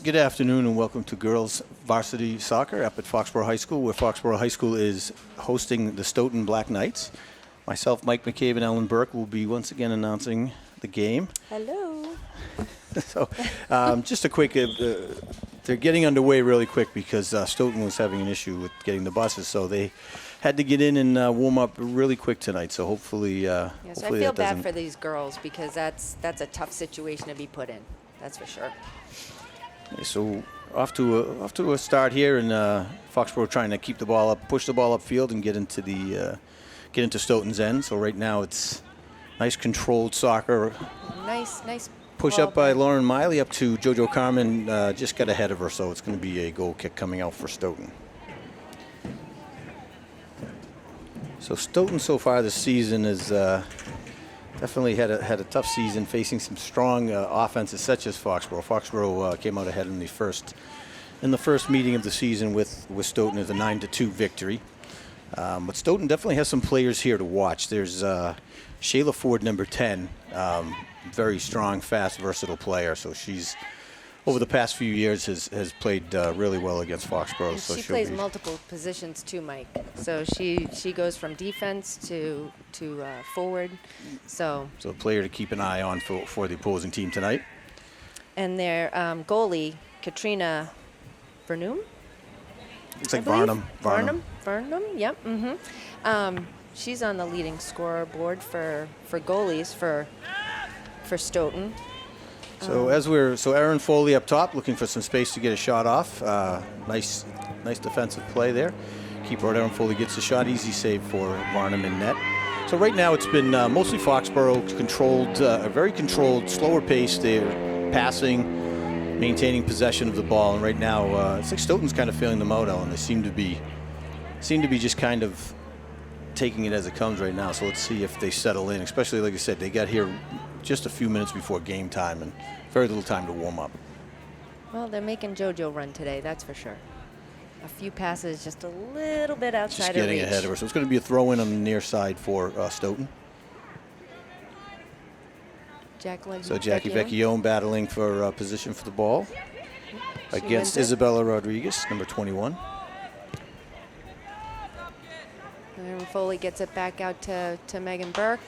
Good afternoon and welcome to girls varsity soccer up at Foxborough High School, where Foxborough High School is hosting the Stoughton Black Knights. Myself, Mike McCabe, and Ellen Burke will be once again announcing the game. Hello. So just a quick, they're getting underway really quick because Stoughton was having an issue with getting the buses, so they had to get in and warm up really quick tonight. So hopefully, Yes, hopefully I feel that bad doesn't. for these girls because that's a tough situation to be put in. That's for sure. Okay, so off to a start here, and Foxborough trying to keep the ball up, push the ball upfield, and get into Stoughton's end. So right now it's nice controlled soccer. Nice Push ball up by back. Lauren Miley up to JoJo Carmen. Just got ahead of her, so it's going to be a goal kick coming out for Stoughton. So Stoughton so far this season has definitely had a tough season, facing some strong offenses such as Foxborough. Foxborough came out ahead in the first meeting of the season with Stoughton as a 9-2 victory. But Stoughton definitely has some players here to watch. There's Shayla Ford, number 10, very strong, fast, versatile player. So she's over the past few years has played really well against Foxborough. And So she she'll plays be, multiple positions too, Mike. So she goes from defense to forward. So a player to keep an eye on for the opposing team tonight. and their goalie Katrina Burnham. Looks like Varnum. Varnum. Yep. She's on the leading scoreboard for goalies for Stoughton. So Erin Foley up top, looking for some space to get a shot off. Nice defensive play there. Keeper Erin Foley gets a shot. Easy save for Varnum in net. So right now it's been mostly Foxborough controlled, a very controlled, slower pace. They're passing, maintaining possession of the ball, and right now it's like Stoughton's kind of feeling them out, Ellen. They seem to be just kind of taking it as it comes right now. So let's see if they settle in. Especially, like I said, they got here just a few minutes before game time and very little time to warm up. Well, they're making JoJo run today, that's for sure. A few passes just a little bit outside Just of getting reach. ahead of her. So it's going to be a throw-in on the near side for Stoughton. So Jackie Vecchione battling for position for the ball against wins it. Isabella Rodriguez, number 21. And Foley gets it back out to Megan Burke.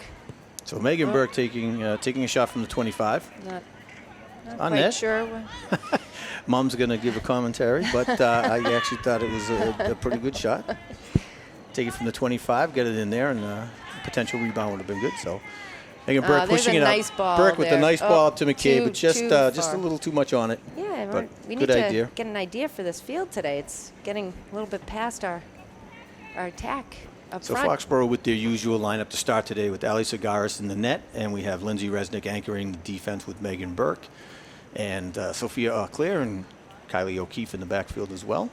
So Megan Burke taking a shot from the 25. Not On quite net. sure. Mom's going to give a commentary, but I actually thought it was a pretty good shot. Take it from the 25, get it in there, and potential rebound would have been good. So Megan Burke there's pushing a it nice up. ball Burke with there. a nice ball up to McCabe, but just too a far. little too much on it. Yeah, But we need good to idea. get an idea for this field today. It's getting a little bit past our attack up So front. Foxborough with their usual lineup to start today with Ali Sagaris in the net, and we have Lindsay Resnick anchoring the defense with Megan Burke, and Sophia Claire and Kylie O'Keefe in the backfield as well.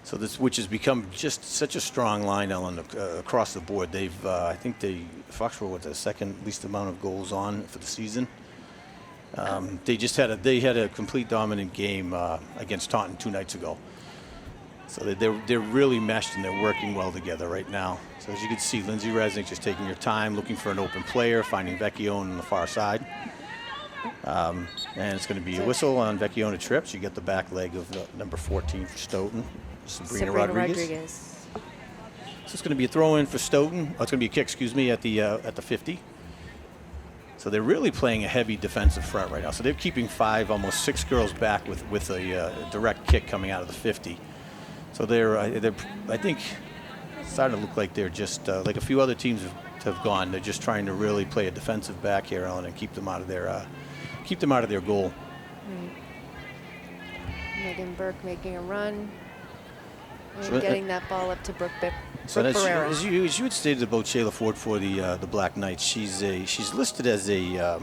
So which has become just such a strong line, Ellen, across the board. They've, I think Foxborough with the second least amount of goals on for the season. They had a complete dominant game against Taunton 2 nights ago. So they're really meshed and they're working well together right now. So as you can see, Lindsay Resnick just taking her time, looking for an open player, finding Vecchione on the far side. And it's going to be a whistle on Vecchione trip. You get the back leg of number 14 for Stoughton, Sabrina Rodriguez. So it's going to be a throw-in for Stoughton. Oh, it's going to be a kick, at the 50. So they're really playing a heavy defensive front right now. So they're keeping 5, almost 6 girls back with a direct kick coming out of the 50. So they're I think starting to look like they're just like a few other teams have gone. They're just trying to really play a defensive back here, Ellen, and keep them out of their goal. Megan Burke making a run and So, getting that ball up to Brooke So Barrera. as you had stated about Shayla Ford for the Black Knights, she's listed as a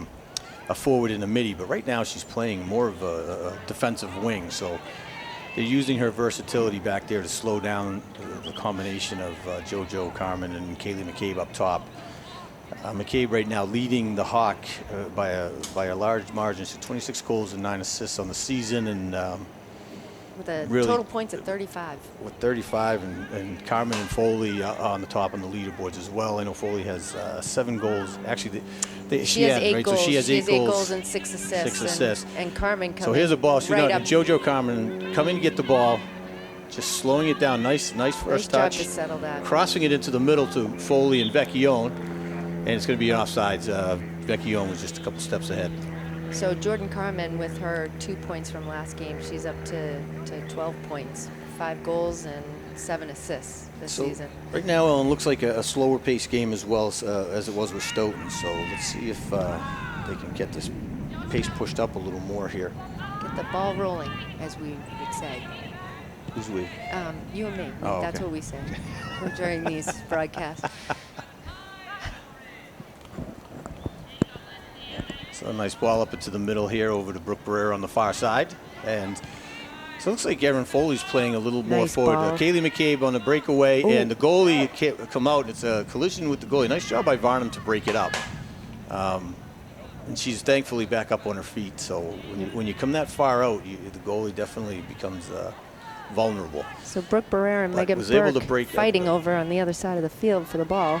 forward in the midi, but right now she's playing more of a defensive wing. So they're using her versatility back there to slow down the combination of JoJo Carmen and Kaylee McCabe up top. McCabe right now leading the Hawk by a large margin. So 26 goals and 9 assists on the season, and with a really total points of 35. with 35, and Carmen and Foley on the top on the leaderboards as well. I know Foley has 7 goals. Actually, She has 8 right? goals. So she has 8 goals and 6 assists. 6 assists. And Carmen coming So here's a ball shooting right out. up. And JoJo Carmen coming to get the ball, just slowing it down. Nice first Nice touch. job to settle that. Crossing it into the middle to Foley and Vecchione, and it's going to be an offsides. Vecchione was just a couple steps ahead. So Jordan Carmen, with her 2 points from last game, she's up to 12 points, 5 goals and 7 assists this season. Right now, Ellen, looks like a slower paced game as well as it was with Stoughton. So let's see if they can get this pace pushed up a little more here. Get the ball rolling, as we would say. Who's we? You and me. Oh, That's okay. what we say during these broadcasts. So a nice ball up into the middle here over to Brooke Barrera on the far side. And so it looks like Erin Foley's playing a little more Nice forward. ball. Kaylee McCabe on the breakaway, Ooh. and the goalie come out. It's a collision with the goalie. Nice job by Varnum to break it up. And she's thankfully back up on her feet. So when you come that far out, the goalie definitely becomes vulnerable. So Brooke Barrera and But Megan was able to Burke break up fighting the- over on the other side of the field for the ball.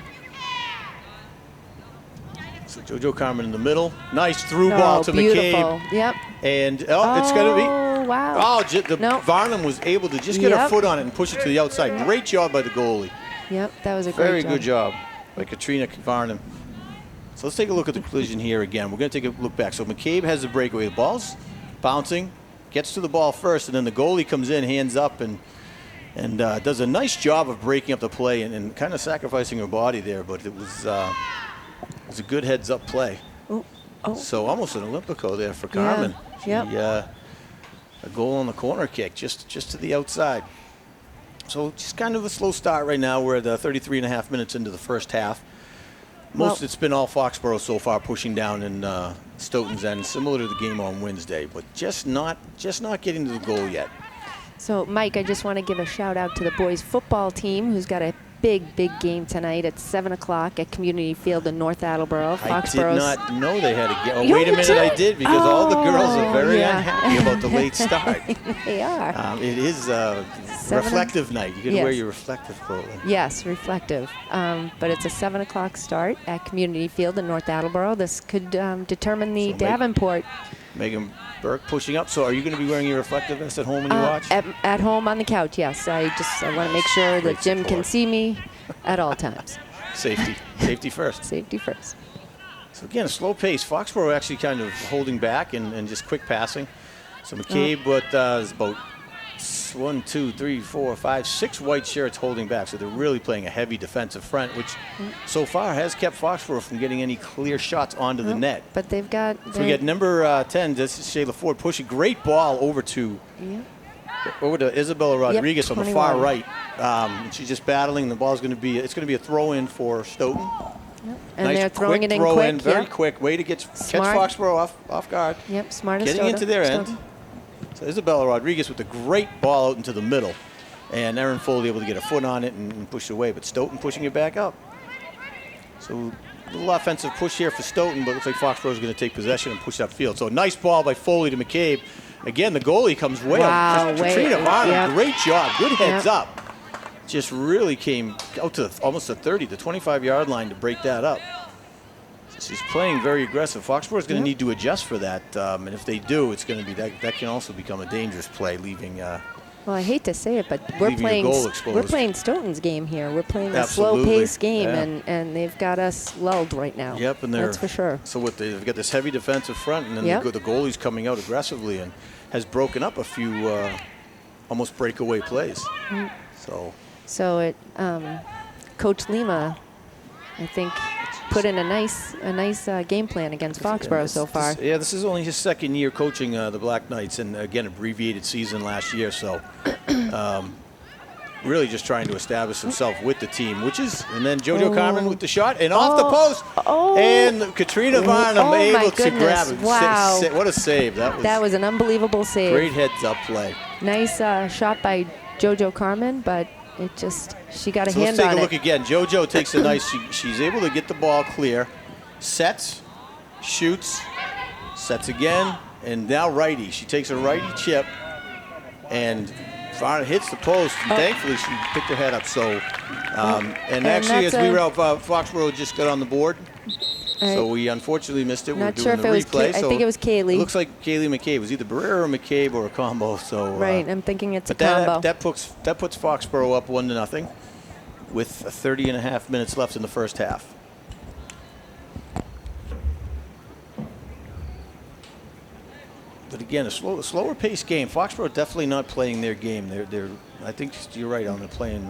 So JoJo Carmen in the middle. Nice through ball to beautiful. McCabe. Yep. And it's going to be. Oh, wow. Oh, Nope. Varnum was able to just get her Yep. foot on it and push it to the outside. Great job by the goalie. Yep, that was a great Very job. good job by Katrina Varnum. So let's take a look at the collision here again. We're going to take a look back. So McCabe has the breakaway. The ball's bouncing, gets to the ball first, and then the goalie comes in, hands up, and does a nice job of breaking up the play and kind of sacrificing her body there. But it was a good heads-up play. Oh. So almost an Olympico there for Carmen. Yep. A goal on the corner kick, just to the outside. So just kind of a slow start right now. We're at 33 and a half minutes into the first half. It's been all Foxborough so far, pushing down in Stoughton's end, similar to the game on Wednesday, but just not getting to the goal yet. So, Mike, I just want to give a shout out to the boys football team, who's got a big game tonight at 7 o'clock at Community Field in North Attleboro. I did not know they had a game. Oh, You wait a minute, I did, because all the girls are Oh, very yeah. unhappy about the late start. They are. It is reflective night. You can Yes. wear your reflective clothing. Yes, reflective. But it's a 7 o'clock start at Community Field in North Attleboro. This could determine the So Davenport Megan Burke pushing up. So are you going to be wearing your reflective vest at home when you watch? at home on the couch. Yes, I want to make sure Great that Jim can support. see me at all times. Safety first. Safety first. So again, a slow pace. Foxborough actually kind of holding back and just quick passing. So McCabe is about 1, 2, 3, 4, 5, 6 white shirts holding back. So they're really playing a heavy defensive front, which so far has kept Foxborough from getting any clear shots onto the net. But they've got. So we got number 10, this is Shayla Ford, pushing great ball over to Isabella Rodriguez on the far 21. right. She's just battling. The ball's going to be a throw in for Stoughton. And Nice they're throwing quick it in throw quick. in, very Yep. quick way to catch Smart. Foxborough off guard. Yep, smart as Getting into their end. So Isabella Rodriguez with a great ball out into the middle. And Erin Foley able to get a foot on it and push it away. But Stoughton pushing it back up. So a little offensive push here for Stoughton, but looks like Foxborough is going to take possession and push upfield. So nice ball by Foley to McCabe. Again, the goalie comes way Wow, up. way- Katrina Varnum, yep. great job. Good heads Yep. up. Just really came out to almost the 30, the 25-yard line to break that up. She's playing very aggressive. Foxborough is going to need to adjust for that, and if they do, it's going to be that can also become a dangerous play, leaving. Well, I hate to say it, but we're Leaving your playing goal exposed. we're playing Stoughton's game here. We're playing a Absolutely. slow-paced game, Yeah. and they've got us lulled right now. Yep, and that's for sure. So they've got this heavy defensive front, and then Yep. the goalie's coming out aggressively and has broken up a few almost breakaway plays. So Coach Lima, I think, put in a nice game plan against Foxborough so far. This is only his second year coaching the Black Knights, and again, abbreviated season last year. So really just trying to establish himself with the team, and then JoJo Carmen with the shot and off the post. And Katrina Varnum my able to goodness. grab it. Wow. What a save. That was an unbelievable save. great heads-up play. Nice shot by JoJo Carmen, but she got a So hand let's take on a look it. again. JoJo takes a nice, she's able to get the ball clear, sets, shoots, sets again, and now righty. She takes a righty chip and Varner hits the post. And thankfully, she picked her head up. So, and actually, as we were out, Foxborough just got on the board. So we unfortunately missed it. Not We're sure doing if the it was. replay. I think it was Kaylee. It looks like Kaylee McCabe. It was either Barrera or McCabe or a combo. So right, I'm thinking it's a but combo. that puts Foxborough up 1-0 with 30.5 minutes left in the first half. But again, a slower paced game. Foxborough definitely not playing their game. They're I think you're right on. They're playing.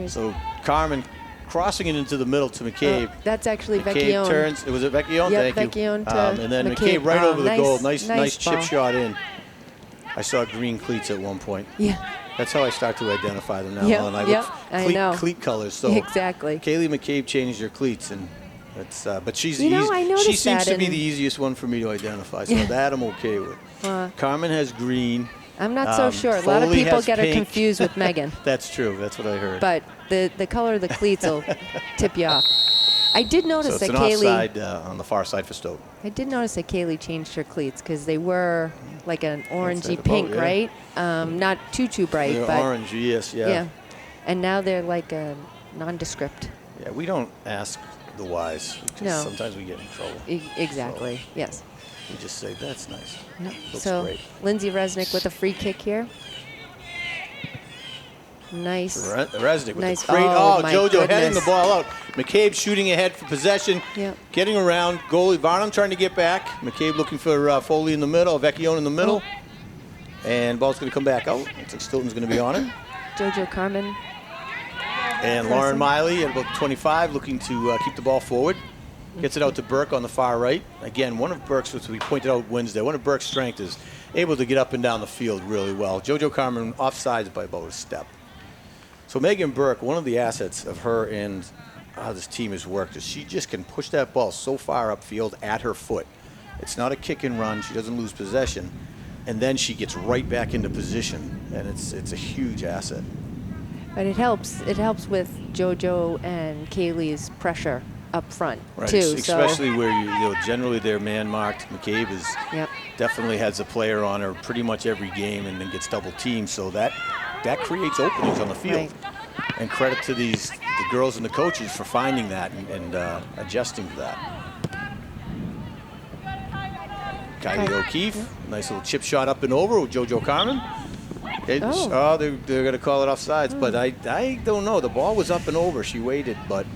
So Carmen crossing it into the middle to McCabe. That's actually McCabe Vecchione. turns. Was it Vecchione? Yep, Thank Vecchione you. to And then McCabe. right over the nice, goal. Nice chip ball. shot in. I saw green cleats at one point. Yeah. That's how I start to identify them now. Yep, And I yep, look I know. cleat colors. So Exactly. Kaylee McCabe changed her cleats, and that's. But she's You know, I noticed she seems that to be in- the easiest one for me to identify. So Yeah. that I'm okay with. Carmen has green. I'm not so sure. A lot of Foley people has get her pink. confused with Megan. That's true. That's what I heard. But the color of the cleats will tip you off. I did so notice it's that an Kaylee. offside on the far side for Stoughton. I did notice that Kaylee changed her cleats because they were like an orangey the pink, boat, yeah. right? Not too bright, They're but orange, yes, yeah. yeah. And now they're like a nondescript. Yeah, we don't ask the whys because No. sometimes we get in trouble. Exactly. Yes. We just say that's nice. Yep. Looks So great. Lindsay Resnick with a free kick here. Nice. Resnick with Nice. the great. Oh, Oh, my JoJo heading the goodness. ball out. McCabe shooting ahead for possession. Yep. Getting around. Goalie Varnum trying to get back. McCabe looking for Foley in the middle. Vecchione in the middle. And ball's going to come back out. Looks like Stoughton's going to be on it. JoJo Carmen. And Lauren Miley at about 25 looking to keep the ball forward. Gets it out to Burke on the far right. Again, one of Burke's, which we pointed out Wednesday, one of Burke's strengths is able to get up and down the field really well. JoJo Carmen offsides by about a step. So Megan Burke, one of the assets of her and how this team has worked is she just can push that ball so far upfield at her foot. It's not a kick and run. She doesn't lose possession. And then she gets right back into position. And it's a huge asset. But it helps. It helps with JoJo and Kaylee's pressure up front Right, too. especially where you know generally they're man marked. McCabe is Yep. definitely has a player on her pretty much every game and then gets double teamed. So that creates openings on the field. Right. And credit to the girls and the coaches for finding that and adjusting to that. Kylie O'Keefe, nice little chip shot up and over with JoJo Carmen. They're going to call it offsides, but I don't know. The ball was up and over. She waited, but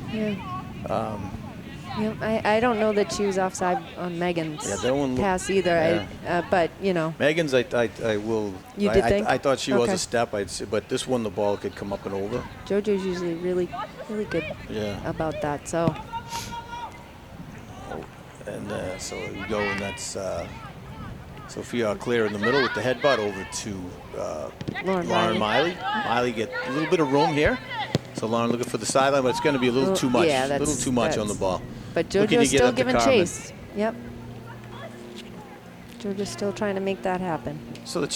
I don't know that she was offside on Megan's that one pass either. yeah. But you know. Megan's, I will. You did think? I thought she was Okay. a step, but this one the ball could come up and over. JoJo's usually really good about that. So. And so we go, and that's Sophia Claire in the middle with the headbutt over to Lauren Miley. Miley get a little bit of room here. So Lauren looking for the sideline, but it's going to be a little too much. Yeah, a little too much on the ball. But Looking to JoJo's get still up to giving Carmen. chase. Yep. JoJo's still trying to make that happen. So the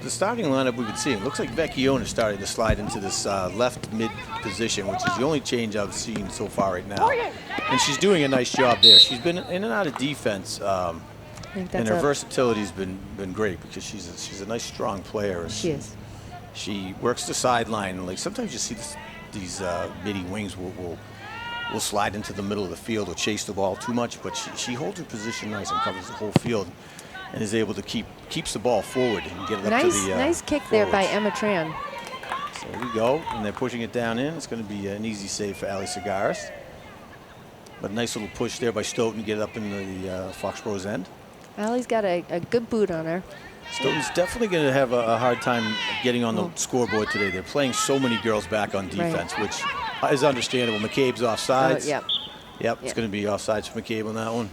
starting lineup we've been seeing looks like Vecchione is starting to slide into this left mid position, which is the only change I've seen so far right now. And she's doing a nice job there. She's been in and out of defense, I think that's and her versatility's been great because she's a nice strong player. She is. She works the sideline. Like sometimes you see these midi wings will slide into the middle of the field or chase the ball too much, but she holds her position nice and covers the whole field, and is able to keeps the ball forward and get it up to the nice kick there by forwards. Emma Tran. So here we go, and they're pushing it down in. It's going to be an easy save for Ali Cigaris. But a nice little push there by Stoughton to get it up in the Foxborough's end. Allie's got a good boot on her. Stoughton's definitely going to have a hard time getting on the scoreboard today. They're playing so many girls back on defense, which is understandable. McCabe's offsides. Yep, it's going to be offsides for McCabe on that one.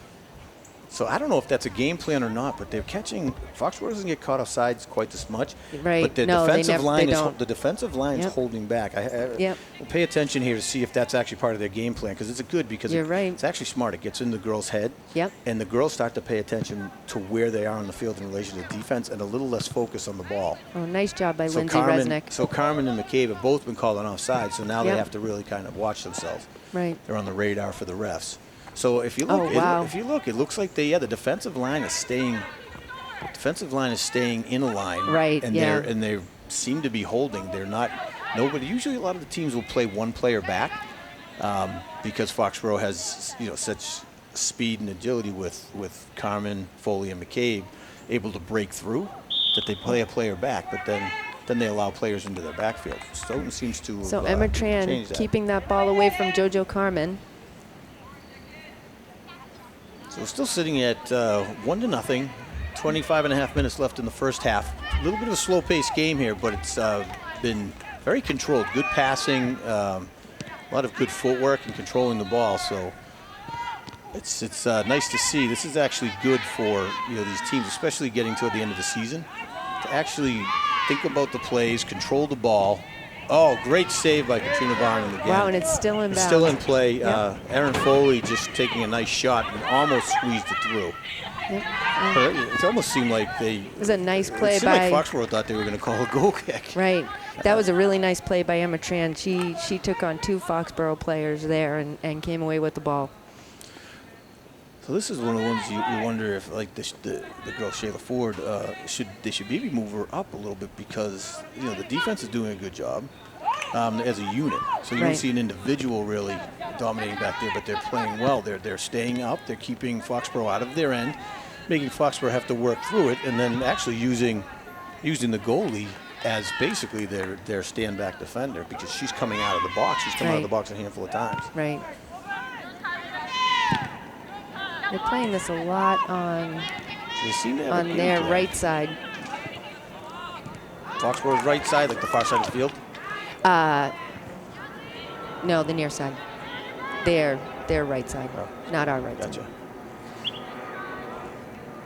So I don't know if that's a game plan or not, but they're catching. Foxborough doesn't get caught offsides quite this much. Right. But the No, defensive line they is don't. the defensive line is holding back. We'll pay attention here to see if that's actually part of their game plan, because it's good because You're right. it's actually smart. It gets in the girl's head. Yep. And the girls start to pay attention to where they are on the field in relation to defense and a little less focus on the ball. Oh, nice job by Lindsay Carmen, Resnick. So Carmen and McCabe have both been called on offside, so now they Yep. have to really kind of watch themselves. Right. They're on the radar for the refs. So if you look, Oh, wow. it looks like the defensive line is staying defensive line is staying in a line. Right, And yeah. they seem to be holding. They're not, nobody, usually a lot of the teams will play one player back because Foxborough has, such speed and agility with Carmen, Foley, and McCabe able to break through that they play a player back, but then they allow players into their backfield. Stoughton seems to So have, Emma changed Tran that. keeping that ball away from JoJo Carmen. So we're still sitting at 1-0, 25 and a half minutes left in the first half. A little bit of a slow-paced game here, but it's been very controlled. Good passing, a lot of good footwork and controlling the ball. So it's nice to see. This is actually good for these teams, especially getting toward the end of the season, to actually think about the plays, control the ball. Oh, great save by Katrina Barnum again. Wow, and it's still in bounds. It's still in play. Yep. Aaron Foley just taking a nice shot and almost squeezed it through. Yep. It almost seemed like It was a nice play it seemed by. like Foxborough thought they were going to call a goal kick. Right. That was a really nice play by Emma Tran. She took on 2 Foxborough players there and came away with the ball. So this is one of the ones you wonder if, like the girl Shayla Ford, should maybe move her up a little bit because the defense is doing a good job as a unit. So you don't see an individual really dominating back there, but they're playing well. They're staying up. They're keeping Foxborough out of their end, making Foxborough have to work through it, and then actually using the goalie as basically their stand-back defender because she's coming out of the box. She's come out of the box a handful of times. Right. They're playing this a lot on So they seem to have a game their plan. right side. Foxborough's right side, like the far side of the field. No, the near side. Their right side, not our right Gotcha. side.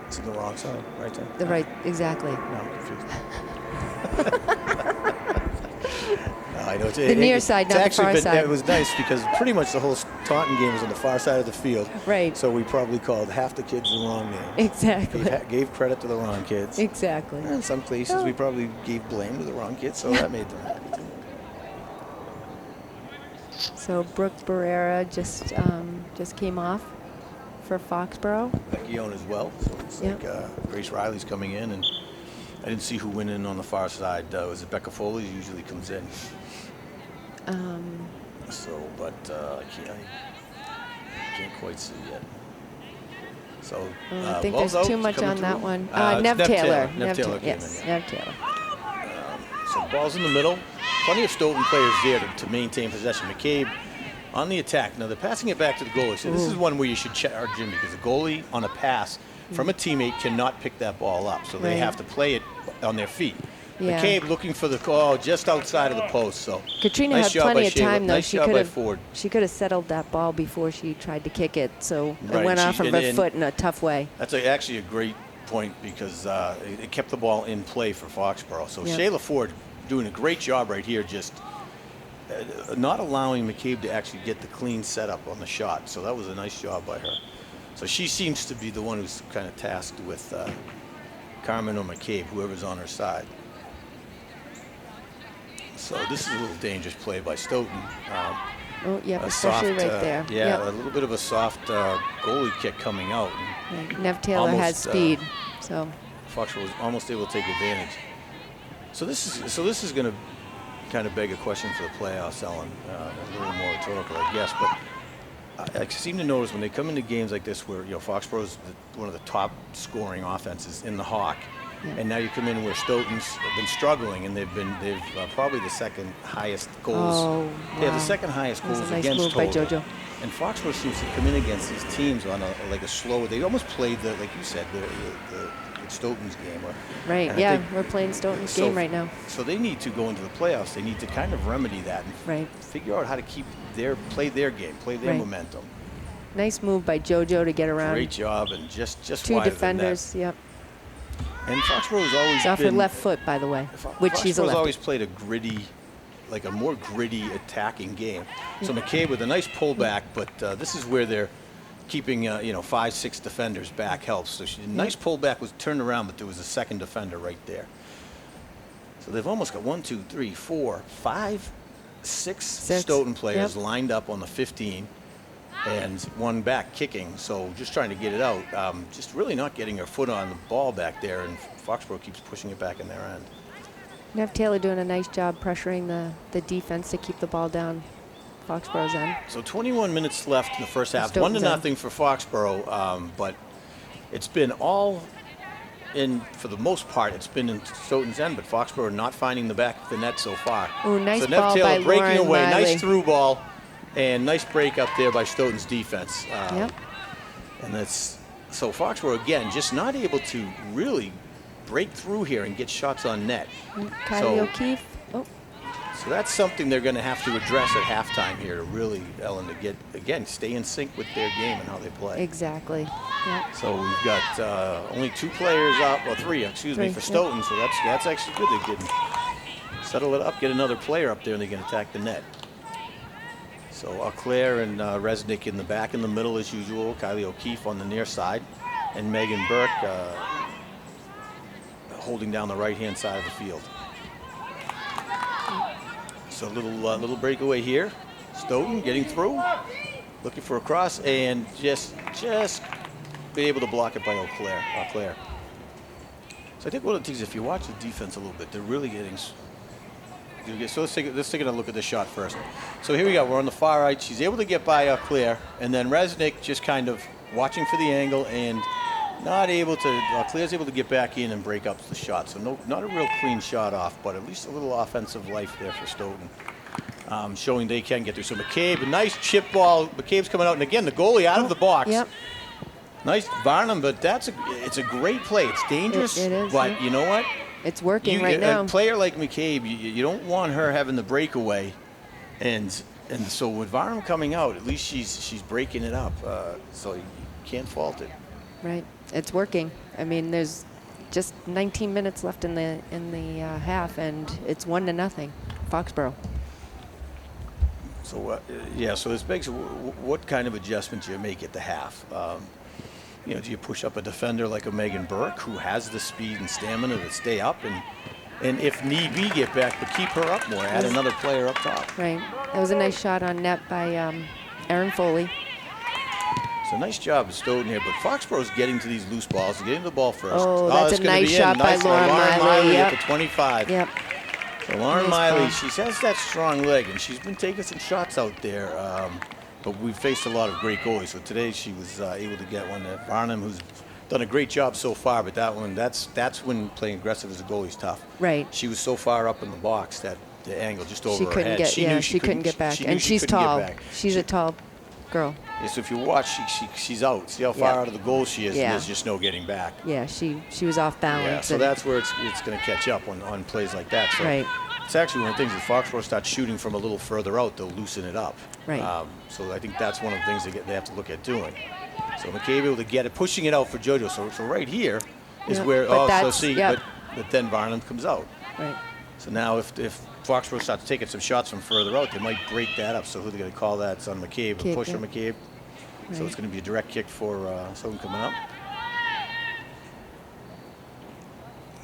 It's the wrong side, right side. The right, exactly. No, I'm confused. No, I know The near side, not the far side. It was nice because pretty much the whole Taunton game was on the far side of the field. Right. So we probably called half the kids the wrong name. Exactly. Gave credit to the wrong kids. Exactly. In some places, we probably gave blame to the wrong kids, so that made them happy too. So Brooke Barrera just came off for Foxborough. Becky Owen as well. So it's like Grace Riley's coming in, and I didn't see who went in on the far side. Was it Becca Foley? Usually comes in. So, but I can't quite see yet. So I think ball's there's out, too much coming on that through. one. It's Nev Taylor. Nev Taylor came Yes, in. Nev Taylor. So ball's in the middle. Plenty of Stoughton players there to maintain possession. McCabe on the attack. Now they're passing it back to the goalie. So this is one where you should charge in because the goalie on a pass from a teammate cannot pick that ball up. So they have to play it on their feet. Yeah. McCabe looking for the call just outside of the post. So Katrina nice had job by plenty of Shayla. time, though. Nice job by Ford. She could have settled that ball before she tried to kick it. So Right, it went off of her and foot in a tough way. That's actually a great point because it kept the ball in play for Foxborough. So Yep. Shayla Ford doing a great job right here, just not allowing McCabe to actually get the clean setup on the shot. So that was a nice job by her. So she seems to be the one who's kind of tasked with Carmen or McCabe, whoever's on her side. So this is a little dangerous play by Stoughton. Oh, yep, A especially soft, right there. Yeah, Yep. a little bit of a soft goalie kick coming out. Right. Nev Taylor has almost, speed. So Foxborough was almost able to take advantage. So this is going to kind of beg a question for the playoffs, Ellen. A little more rhetorical, I guess. But I seem to notice when they come into games like this, where Foxborough is one of the top scoring offenses in the Hawk, and now you come in where Stoughton's been struggling, and they've probably the second highest goals. Oh, They have wow. the second highest That was goals a nice against move by total. JoJo. And Foxborough seems to come in against these teams on a slower. They almost played like you said, the Stoughton's game. right, and I yeah, think- we're playing Stoughton's game right now. So they need to go into the playoffs. They need to kind of remedy that and Right. figure out how to play their game, play their Right. momentum. Nice move by JoJo to get around Great job, and just two wide of the net. defenders. Yep. And Foxborough's always It's off her been left foot, by the way, which she's a Foxborough's lefty. always played a more gritty attacking game. So McCabe with a nice pullback, but this is where they're keeping 5-6 defenders back helps. So nice pullback was turned around, but there was a second defender right there. So they've almost got 1, 2, 3, 4, 5, 6 Six. Stoughton players Yep. lined up on the 15. and one back kicking. So just trying to get it out. Just really not getting her foot on the ball back there, and Foxborough keeps pushing it back in their end. You have Taylor doing a nice job pressuring the defense to keep the ball down Foxborough's end. So 21 minutes left in the first half. Stoughton's 1-0 for Foxborough, but it's been all in, for the most part, it's been in Stoughton's end, but Foxborough not finding the back of the net so far. Ooh, nice so ball Taylor by breaking Lauren away. Miley. Nice through ball, and nice break up there by Stoughton's defense. Yep. And that's, so Foxborough, again, just not able to really break through here and get shots on net. Kylie O'Keefe. Oh, So that's something they're going to have to address at halftime here to really, Ellen, to get, again, stay in sync with their game and how they play. exactly. Yep. So we've got only 2 players up, or 3, excuse me, Three, for yep. Stoughton. So that's actually good. They can settle it up, get another player up there, and they can attack the net. So Claire and Resnick in the back, in the middle as usual. Kylie O'Keefe on the near side, and Megan Burke holding down the right-hand side of the field. So a little breakaway here. Stoughton getting through, looking for a cross, and just be able to block it by Claire. So I think one of the things, if you watch the defense a little bit, they're really getting. So let's take a look at the shot first. So here we go. We're on the far right. She's able to get by Claire, and then Resnick just kind of watching for the angle and not able to. Claire's able to get back in and break up the shot. So not a real clean shot off, but at least a little offensive life there for Stoughton, showing they can get through. So McCabe, a nice chip ball. McCabe's coming out, and again the goalie out of the box. Yep. Nice Varnum, but it's a great play. It's dangerous, It is, but yeah. you know what? It's working right now. A player like McCabe, you don't want her having the breakaway, and so with Varnum coming out, at least she's breaking it up. So you can't fault it. Right. It's working. I mean, there's just 19 minutes left in the half, and it's 1-0, Foxborough. So so this begs, what kind of adjustments do you make at the half? Do you push up a defender like a Megan Burke, who has the speed and stamina to stay up, and if need be, get back, but keep her up more, add another player up top. Right. That was a nice shot on net by Erin Foley. So nice job of Stoughton here, but Foxborough's getting to these loose balls, getting the ball first. Oh, that's a nice shot by Lauren Miley Yep. at the 25. Yep. So Lauren Nice Miley, ball. she has that strong leg, and she's been taking some shots out there. But we've faced a lot of great goalies. So today she was able to get one. Varnum, who's done a great job so far, but that's when playing aggressive as a goalie is tough. Right. She was so far up in the box that the angle just over She her couldn't head. get. She couldn't get back, she knew and she she's couldn't get tall. back. She's a tall girl. Yeah, so if you watch, she's out. See how far Yeah. out of the goal she is, Yeah. and there's just no getting back. Yeah, she was off balance. Yeah, so and- that's where it's going to catch up on plays like that. So Right. it's actually one of the things, if Foxborough starts shooting from a little further out, they'll loosen it up. Right. So I think that's one of the things they have to look at doing. So McCabe able to get it, pushing it out for JoJo. So right here is Yeah, where, but yep. but then Varnum comes out. Right. So now if Foxborough starts taking some shots from further out, they might break that up. So who are they going to call that? It's on McCabe, a Cape, push yeah. on McCabe. So Right. it's going to be a direct kick for someone coming up.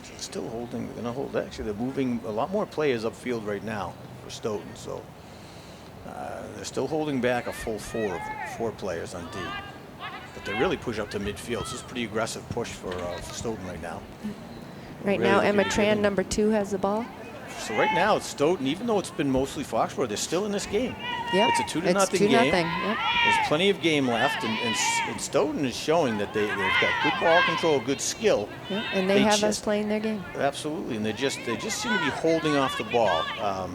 So still holding. They're going to hold. Actually, they're moving a lot more players upfield right now for Stoughton. So they're still holding back a full four players on D. But they really push up to midfield. So it's a pretty aggressive push for Stoughton right now. Right Really now, looking Emma to get Tran, in. number 2, has the ball. So right now it's Stoughton, even though it's been mostly Foxborough, they're still in this game. Yep. It's a 2-0 It's 2-0. game. Yep. There's plenty of game left, and Stoughton is showing that they've got good ball control, good skill. Yep. And they have us just, playing their game. Absolutely, and they just seem to be holding off the ball. I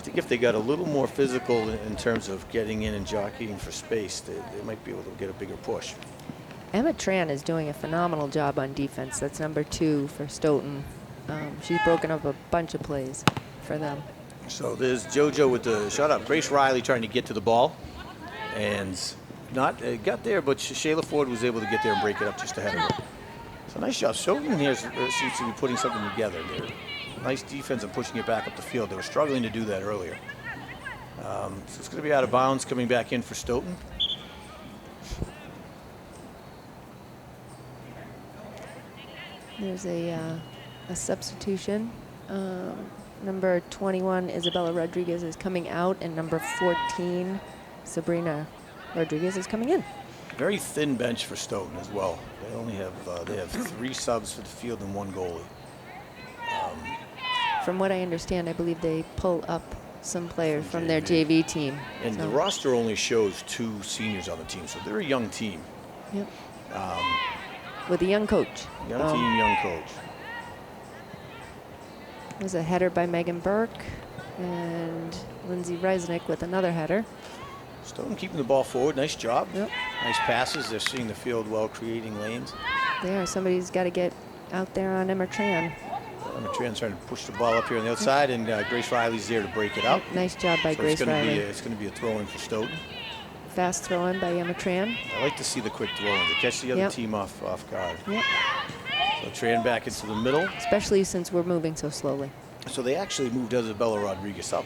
think if they got a little more physical in terms of getting in and jockeying for space, they might be able to get a bigger push. Emma Tran is doing a phenomenal job on defense. That's number 2 for Stoughton. She's broken up a bunch of plays for them. So there's JoJo with the shot up. Grace Riley trying to get to the ball, and not got there, but Shayla Ford was able to get there and break it up just ahead of her. So nice job. Stoughton here seems to be putting something together. They're nice defense and pushing it back up the field. They were struggling to do that earlier. So it's going to be out of bounds, coming back in for Stoughton. There's a substitution. Number 21, Isabella Rodriguez, is coming out, and number 14, Sabrina Rodriguez is coming in. Very thin bench for Stoughton as well. They only have 3 subs for the field and 1 goalie. From what I understand, I believe they pull up some players from their JV. JV team. And the roster only shows 2 seniors on the team, so they're a young team. Yep. With a young coach. Young team, young coach. There's a header by Megan Burke and Lindsay Resnick with another header. Stoughton keeping the ball forward. Nice job. Yep. Nice passes. They're seeing the field well, creating lanes. There, somebody's got to get out there on Emma Tran. Tran's trying to push the ball up here on the outside, and Grace Riley's there to break it up. Nice job by Grace Riley. It's going to be a throw-in for Stoughton. Fast throw-in by Emma Tran. I like to see the quick throw-in to catch the other team off guard. Yep. So Tran back into the middle. Especially since we're moving so slowly. So they actually moved Isabella Rodriguez up.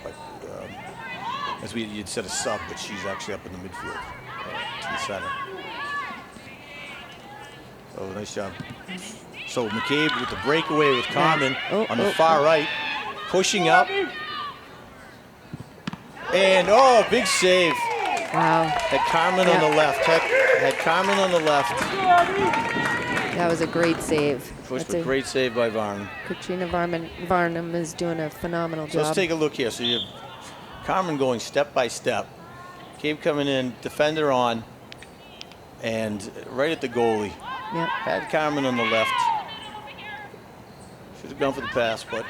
As you'd said a sub, but she's actually up in the midfield to the center. Oh, nice job. So McCabe with the breakaway with Carmen on the far right, pushing up. And, big save. Wow. Had Carmen on the left. Had Carmen on the left. That was a great save. Pushed a great save by Varnum. Katrina Varnum is doing a phenomenal job. Let's take a look here. So you have Carmen going step by step. McCabe coming in, defender on, and right at the goalie. Yep. Had Carmen on the left. Should have gone for the pass, but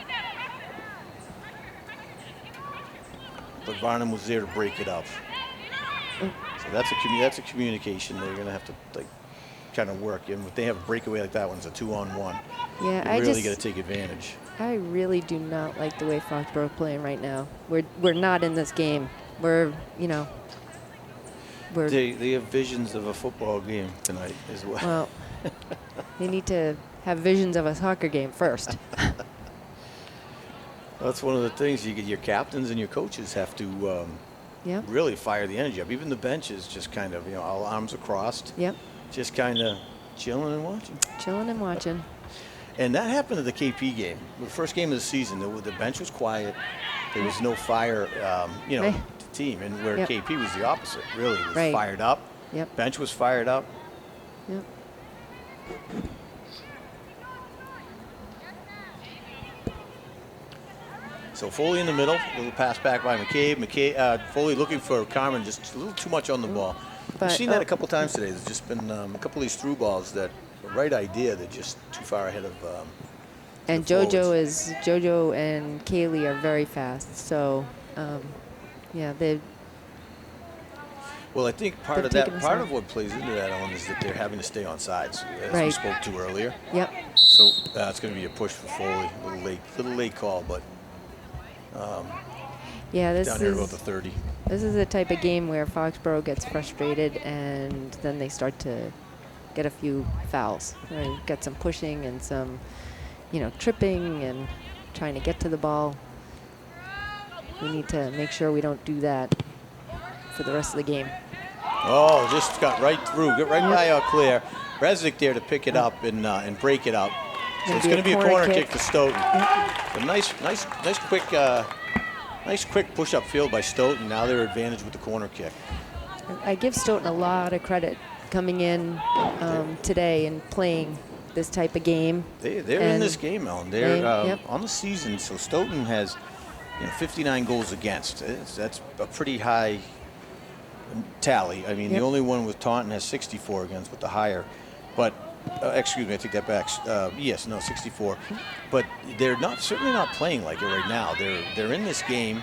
Varnum was there to break it up. So that's a communication they're going to have to kind of work. And if they have a breakaway like that one, it's a 2-on-1. Yeah, you really got to take advantage. I really do not like the way Foxborough playing right now. We're not in this game. We're They have visions of a football game tonight as well. Well, they need to have visions of a soccer game first. That's one of the things your captains and your coaches have to really fire the energy up. Even the bench is just kind of, all arms are crossed. Yep. Just kind of chilling and watching. Chilling and watching. And that happened at the KP game. The first game of the season, the bench was quiet. There was no fire, to team. And where KP was the opposite, really. It was fired up. Yep. Bench was fired up. Yep. So Foley in the middle, a little pass back by McCabe. Foley looking for Carmen, just a little too much on the ball. We've seen that a couple times today. There's just been a couple of these through balls that the right idea, they're just too far ahead of. And JoJo and Kaylee are very fast. So, they. Well, I think part of what plays into that, Ellen, is that they're having to stay on sides, as we spoke to earlier. Yep. So it's going to be a push for Foley. A little late call, but. This down here about the 30. This is the type of game where Foxborough gets frustrated, and then they start to get a few fouls. Get some pushing and some, tripping and trying to get to the ball. We need to make sure we don't do that for the rest of the game. Oh, just got right through. Get right by Claire. Resnick there to pick it up and break it up. So it's going to be a corner kick for Stoughton. A nice quick push-up field by Stoughton. Now they're advantage with the corner kick. I give Stoughton a lot of credit coming in today and playing this type of game. They're in this game, Ellen. They're on the season. So Stoughton has 59 goals against. That's a pretty high tally. I mean, the only one with Taunton has 64 against with the higher. But excuse me, I take that back. 64. But they're certainly not playing like it right now. They're in this game.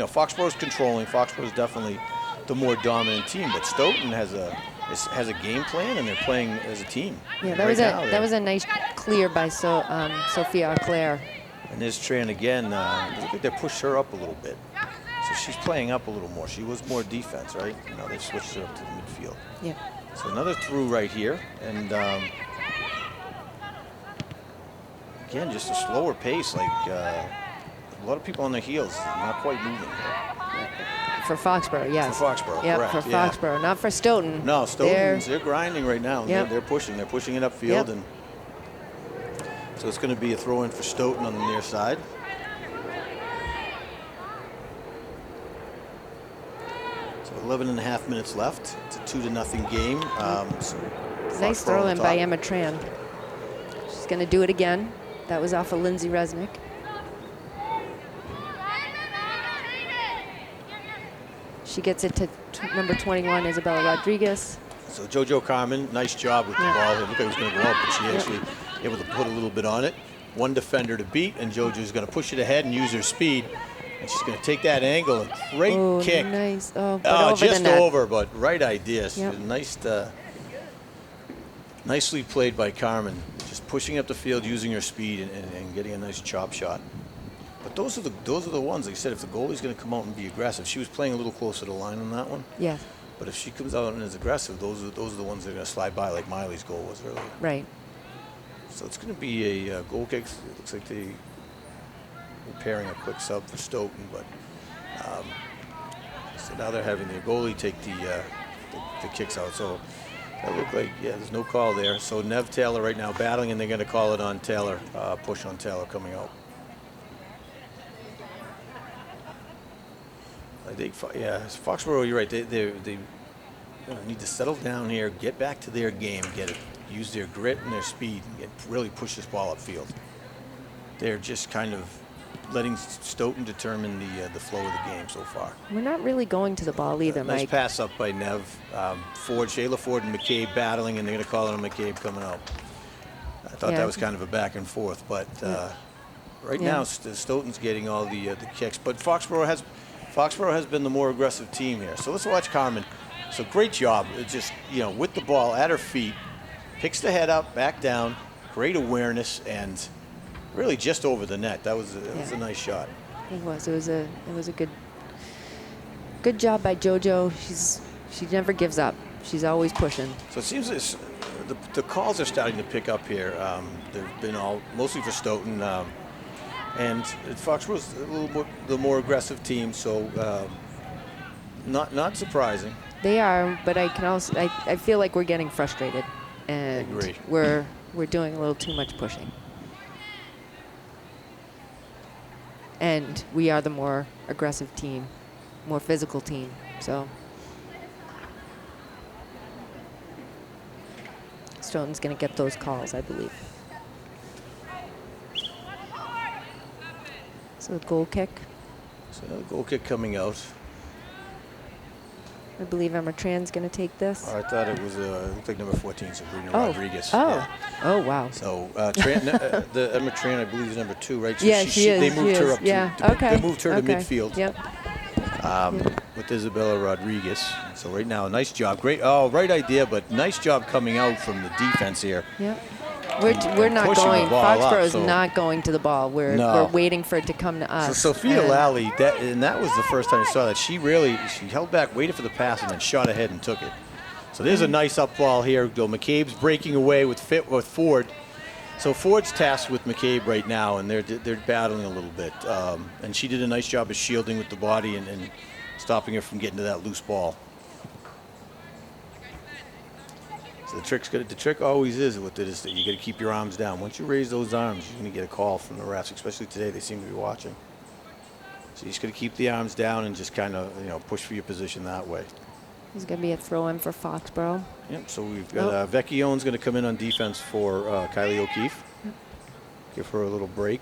Foxborough's controlling. Foxborough's definitely the more dominant team. But Stoughton has a game plan, and they're playing as a team. Yeah, that was a nice clear by Sophia Claire. And there's Tran again. Look like they pushed her up a little bit. So she's playing up a little more. She was more defense, right? They switched her up to the midfield. Yeah. So another through right here, and again, just a slower pace. Like a lot of people on their heels, not quite moving. For Foxborough, yes. For Foxborough, yep, correct. For Foxborough, not for Stoughton. No, Stoughton, they're grinding right now. Yep. They're pushing it upfield, and so it's going to be a throw-in for Stoughton on the near side. So 11 and a half minutes left. It's a 2-0 game. Nice throw in by Emma Tran. She's going to do it again. That was off of Lindsay Resnick. She gets it to number 21, Isabella Rodriguez. So JoJo Carmen, nice job with the ball. It looked like it was going to go up, but she actually able to put a little bit on it. One defender to beat, and JoJo's going to push it ahead and use her speed. And she's going to take that angle. A great kick. Nice. Oh, but over just the net. over, but right idea. Yep. Nice, nicely played by Carmen. Just pushing up the field, using her speed, and getting a nice chop shot. But those are the ones, like I said, if the goalie's going to come out and be aggressive. She was playing a little closer to the line on that one. Yeah. But if she comes out and is aggressive, those are the ones that are going to slide by, like Miley's goal was earlier. Right. So it's going to be a goal kick. It looks like they're preparing a quick sub for Stoughton, but so now they're having their goalie take the kicks out. So that looked like, there's no call there. So Nev Taylor right now battling, and they're going to call it on Taylor, push on Taylor coming out. I think, Foxborough, you're right. They need to settle down here, get back to their game, use their grit and their speed, and really push this ball upfield. They're just kind of letting Stoughton determine the flow of the game so far. We're not really going to the ball either, Nice Mike. pass up by Nev. Ford, Shayla Ford and McCabe battling, and they're going to call it on McCabe coming out. I thought that was kind of a back and forth, but right now Stoughton's getting all the kicks. But Foxborough has been the more aggressive team here. So let's watch Carmen. So great job. It's just, with the ball at her feet, picks the head up, back down, great awareness, and really just over the net. That was a nice shot. It was. It was a good job by JoJo. She never gives up. She's always pushing. So it seems the calls are starting to pick up here. They've been all mostly for Stoughton. And Foxborough's a little bit the more aggressive team, so not surprising. They are, but I feel like we're getting frustrated, and I agree. we're doing a little too much pushing. And we are the more aggressive team, more physical team. So Stoughton's going to get those calls, I believe. So goal kick. So another goal kick coming out. I believe Emma Tran's going to take this. I thought it was looked like number 14, Sabrina Rodriguez. Oh. Yeah. Oh, wow. So the Emma Tran, I believe, is number 2, right? So yeah, she is. They moved her up okay. They moved her to midfield. Yep. With Isabella Rodriguez. So right now, nice job. Great. Oh, right idea, but nice job coming out from the defense here. Yep. We're not going. Foxborough is not going to the ball. We're waiting for it to come to us. So Sophia Lally, that was the first time I saw that. She held back, waited for the pass, and then shot ahead and took it. So there's a nice up ball here. McCabe's breaking away with Ford. So Ford's tasked with McCabe right now, and they're battling a little bit. And she did a nice job of shielding with the body and stopping her from getting to that loose ball. So the trick always is with it is that you got to keep your arms down. Once you raise those arms, you're going to get a call from the refs, especially today. They seem to be watching. So you just got to keep the arms down and just kind of push for your position that way. There's going to be a throw-in for Foxborough. Yep. So we've got Vecchione's going to come in on defense for Kylie O'Keefe. Yep. Give her a little break.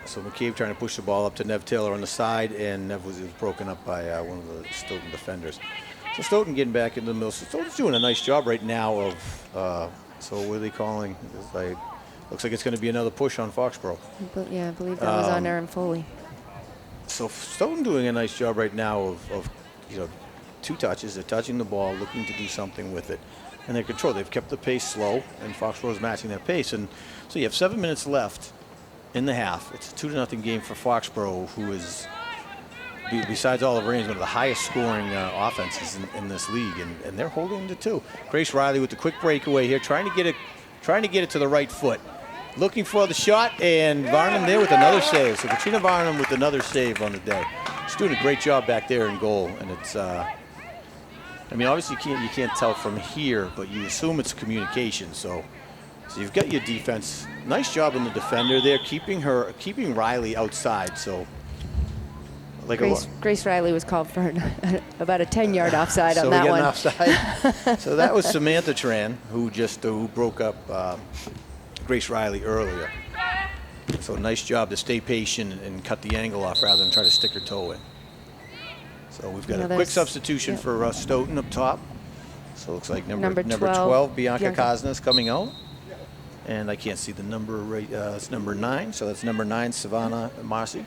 So McCabe trying to push the ball up to Nev Taylor on the side, and Nev was broken up by one of the Stoughton defenders. So Stoughton getting back in the middle. So Stoughton's doing a nice job right now of, so what are they calling? Looks like it's going to be another push on Foxborough. Yeah, I believe that was on Aaron Foley. So Stoughton doing a nice job right now of 2 touches. They're touching the ball, looking to do something with it. And they're control. They've kept the pace slow, and Foxborough's matching that pace. And so you have 7 minutes left in the half. It's a 2-0 game for Foxborough, who is, besides all of Reigns, one of the highest scoring offenses in this league, and they're holding to 2. Grace Riley with the quick breakaway here, trying to get it to the right foot. Looking for the shot, and Varnum there with another save. So Katrina Varnum with another save on the day. She's doing a great job back there in goal, and it's, obviously you can't tell from here, but you assume it's communication. So So you've got your defense. Nice job on the defender there, keeping Riley outside. So, like Grace Riley was called for about a 10-yard offside so on that one. Offside. So that was Samantha Tran who broke up Grace Riley earlier. So nice job to stay patient and cut the angle off rather than try to stick her toe in. So we've got a quick substitution for Stoughton up top. So it looks like number 12, Bianca Cosnes coming out. And I can't see the number right. It's number 9. So that's number 9, Savannah Marcy.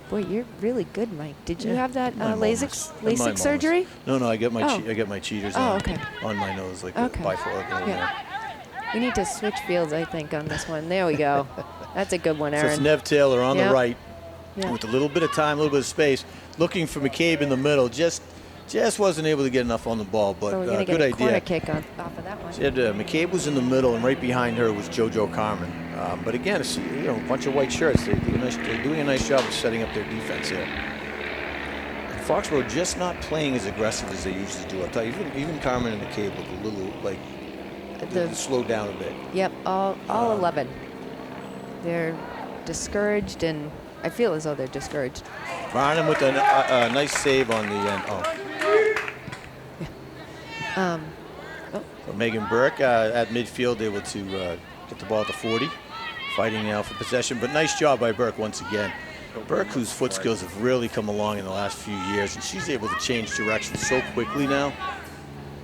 Boy, you're really good, Mike. Did you have that LASIK surgery? No, I got my I got my cheaters on my nose, like a bifocal. We need to switch fields, I think, on this one. There we go. That's a good one, Aaron. So it's Nev Taylor on the right with a little bit of time, a little bit of space, looking for McCabe in the middle. Just wasn't able to get enough on the ball, but so we're gonna good get a idea. Corner kick off of that one. She had, McCabe was in the middle, and right behind her was JoJo Carmen. But again, it's, a bunch of white shirts. They're doing a nice job of setting up their defense here. Foxborough just not playing as aggressive as they usually do. I'll tell you, even Carmen and McCabe look a little like they slowed down a bit. Yep, all 11. They're discouraged, and I feel as though they're discouraged. Barnum with a nice save on the end. So Megan Burke at midfield, able to get the ball at the 40, fighting now for possession. But nice job by Burke once again. Burke, whose foot skills have really come along in the last few years, and she's able to change direction so quickly now.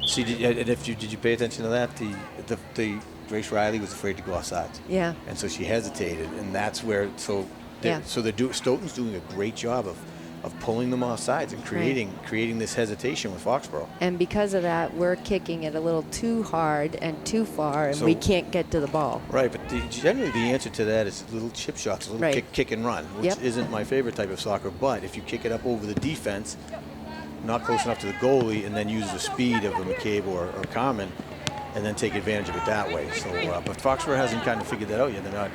See, did you pay attention to that? The Grace Riley was afraid to go outside. Yeah. And so she hesitated, and that's where Stoughton's doing a great job of pulling them off sides and creating this hesitation with Foxborough. And because of that, we're kicking it a little too hard and too far, and we can't get to the ball. Right, but generally the answer to that is little chip shots, a little kick and run, which isn't my favorite type of soccer. But if you kick it up over the defense, not close enough to the goalie, and then use the speed of a McCabe or Carmen, and then take advantage of it that way. So, but Foxborough hasn't kind of figured that out yet. They're not.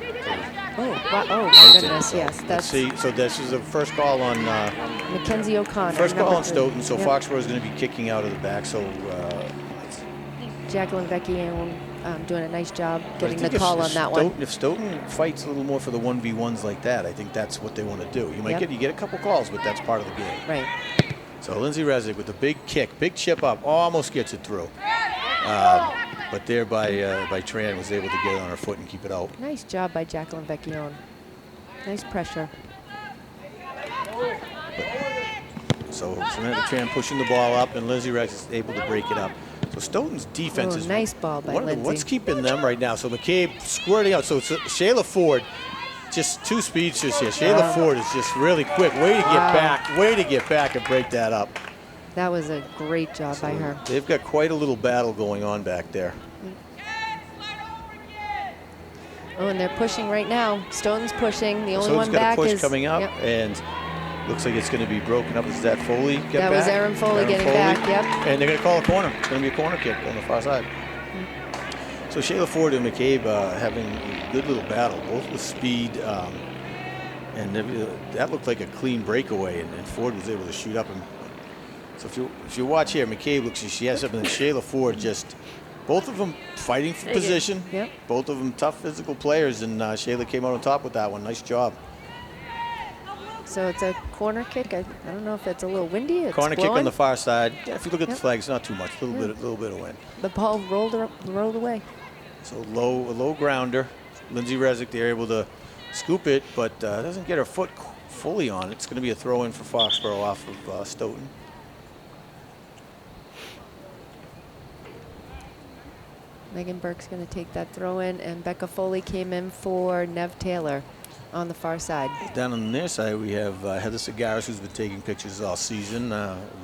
Oh my goodness! Yes, let's see. So this is the first call on Mackenzie O'Connor. First call on Stoughton. So Foxborough is going to be kicking out of the back. So Jacqueline Vecchione doing a nice job getting the call on that one. If Stoughton fights a little more for the 1v1s like that, I think that's what they want to do. You might get a couple calls, but that's part of the game. Right. So Lindsay Resnick with a big kick, big chip up, almost gets it through. But there by Tran was able to get it on her foot and keep it out. Nice job by Jacqueline Vecchione. Nice pressure. So Samantha Tran pushing the ball up, and Lindsay Resnick is able to break it up. So Stoughton's defense is nice ball by Lindsay. What's keeping them right now? So McCabe squirting out. So it's Shayla Ford, just two speedsters here. Shayla Ford is just really quick. Way to get back and break that up. That was a great job by her. They've got quite a little battle going on back there. Oh, and they're pushing right now. Stoughton's pushing. The only one back is... Stoughton's got a push coming up, and looks like it's going to be broken up. Is that Foley get back? That was Aaron Foley getting back, yep. And they're going to call a corner. It's going to be a corner kick on the far side. So Shayla Ford and McCabe having a good little battle, both with speed. And that looked like a clean breakaway, and Ford was able to shoot up. And so if you watch here, McCabe looks like she has something, and Shayla Ford just, both of them fighting for position. Yep. Both of them tough physical players, and Shayla came out on top with that one. Nice job. So it's a corner kick. I don't know if it's a little windy. It's corner blowing. Kick on the far side. Yeah, if you look at the flag, it's not too much. A little bit of wind. The ball rolled away. So a low grounder. Lindsay Resnick, they're able to scoop it, but doesn't get her foot fully on it. It's going to be a throw-in for Foxborough off of Stoughton. Megan Burke's going to take that throw in, and Becca Foley came in for Nev Taylor on the far side. Down on their side, we have Heather Segaris, who's been taking pictures all season.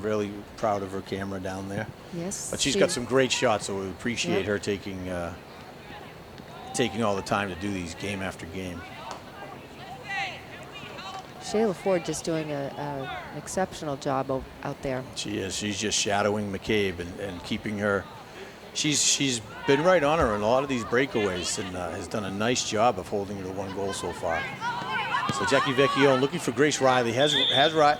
Really proud of her camera down there. Yes. But she's got some great shots, so we appreciate her taking all the time to do these game after game. Shayla Ford just doing an exceptional job out there. She is. She's just shadowing McCabe and keeping her. She's been right on her in a lot of these breakaways and has done a nice job of holding her to one goal so far. So Jackie Vecchione looking for Grace Riley. Has Riley,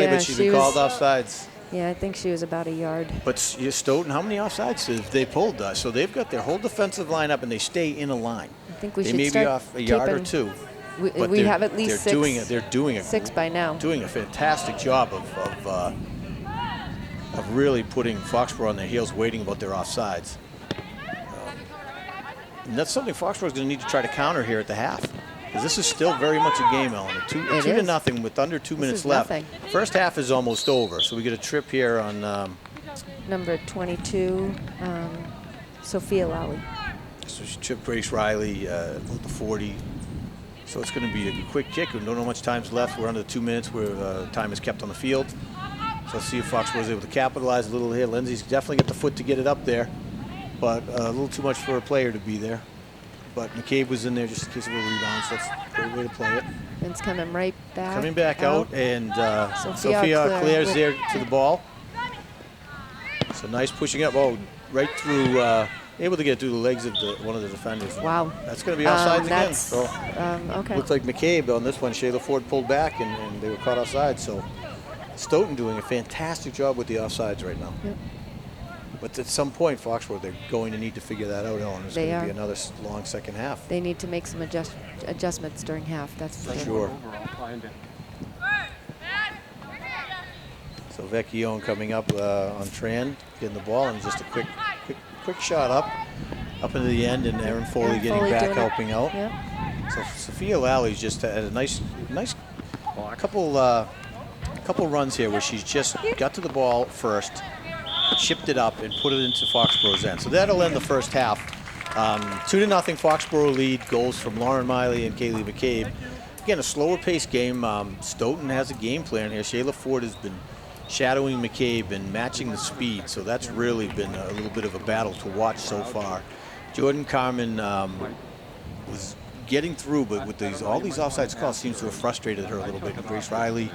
but she's been called offsides. Yeah, I think she was about a yard. But Stoughton, how many offsides have they pulled? So they've got their whole defensive line up, and they stay in a line. I think we they should may start be off a yard or keeping- two. But We have at least they're six. They're doing it. Six by now. Doing a fantastic job of really putting Foxborough on their heels, waiting about their offsides. And that's something Foxborough's going to need to try to counter here at the half. Because this is still very much a game, Ellen. Two to nothing with under 2 minutes left. Nothing. First half is almost over, so we get a trip here on number 22, Sophia Lally. so she tripped Grace Riley about the 40. So it's going to be a quick kick. We don't know how much time's left. We're under 2 minutes where time is kept on the field. So let's see if Foxborough is able to capitalize a little here. Lindsay's definitely got the foot to get it up there, but a little too much for a player to be there. But McCabe was in there just in case of a rebound, so that's a great way to play it. It's coming right back. Coming back out, and Sophia Claire's there to the ball. So nice pushing up. Oh, right through, able to get through the legs of one of the defenders. Wow. That's going to be offsides again. So okay. looks like McCabe on this one. Shayla Ford pulled back, and they were caught offside. So Stoughton doing a fantastic job with the offsides right now. Yep. But at some point, Foxborough, they're going to need to figure that out, Ellen. There's going to be another long second half. They need to make some adjustments during half, that's for sure. So Vecchione coming up on Tran, getting the ball, and just a quick shot up into the end, and Erin Foley getting back, helping out. Yep. So Sophia Lally's just had a nice couple runs here where she's just got to the ball first, chipped it up, and put it into Foxborough's end. So that'll end the first half. 2-0 Foxborough lead. Goals from Lauren Miley and Kaylee McCabe. Again, a slower paced game. Stoughton has a game plan here. Shayla Ford has been shadowing McCabe and matching the speed, so that's really been a little bit of a battle to watch so far. Jordan Carmen was getting through, but with all these offside calls seems to have frustrated her a little bit. And Grace Riley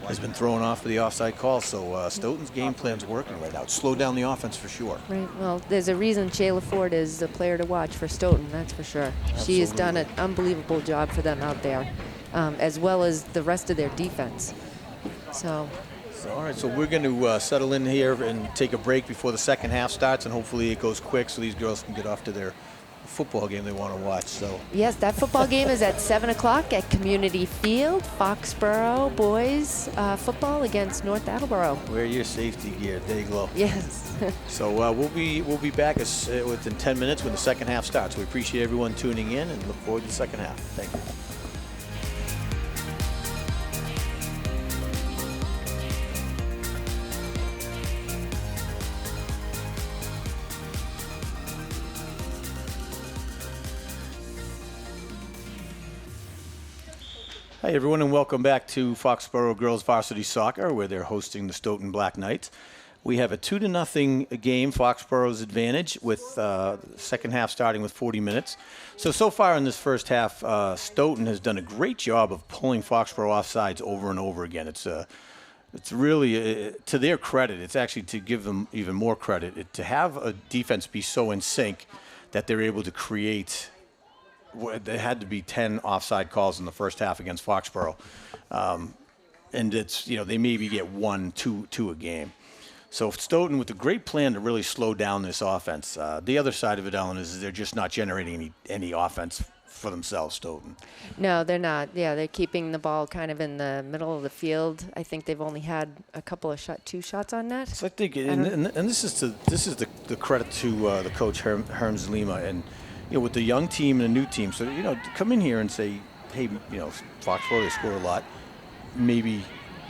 has been thrown off for the offside call, so Stoughton's game plan's working right now. It's slowed down the offense for sure. Right. Well, there's a reason Shayla Ford is the player to watch for Stoughton, that's for sure. Absolutely. She has done an unbelievable job for them out there, as well as the rest of their defense. So all right, so we're going to settle in here and take a break before the second half starts, and hopefully it goes quick so these girls can get off to their football game they want to watch. So yes, that football game is at 7 o'clock at Community Field. Foxborough boys football against North Attleboro. wear your safety gear, day glow. Yes. So we'll be back within 10 minutes when the second half starts. We appreciate everyone tuning in and look forward to the second half. Thank you. Hi, everyone, and welcome back to Foxborough Girls Varsity Soccer, where they're hosting the Stoughton Black Knights. We have a 2-0 game, Foxborough's advantage, with the second half starting with 40 minutes. So far in this first half, Stoughton has done a great job of pulling Foxborough offsides over and over again. It's really, to their credit, it's actually to give them even more credit, to have a defense be so in sync that they're able to create. There had to be 10 offside calls in the first half against Foxborough. And it's, they maybe get 1, 2 a game. So Stoughton with a great plan to really slow down this offense. The other side of it, Ellen, is they're just not generating any offense for themselves, Stoughton. No, they're not. Yeah, they're keeping the ball kind of in the middle of the field. I think they've only had a couple of two shots on net. So I think, and this is the credit to the coach Herms Lima, and with the young team and a new team. So to come in here and say, hey, Foxborough, they score a lot. Maybe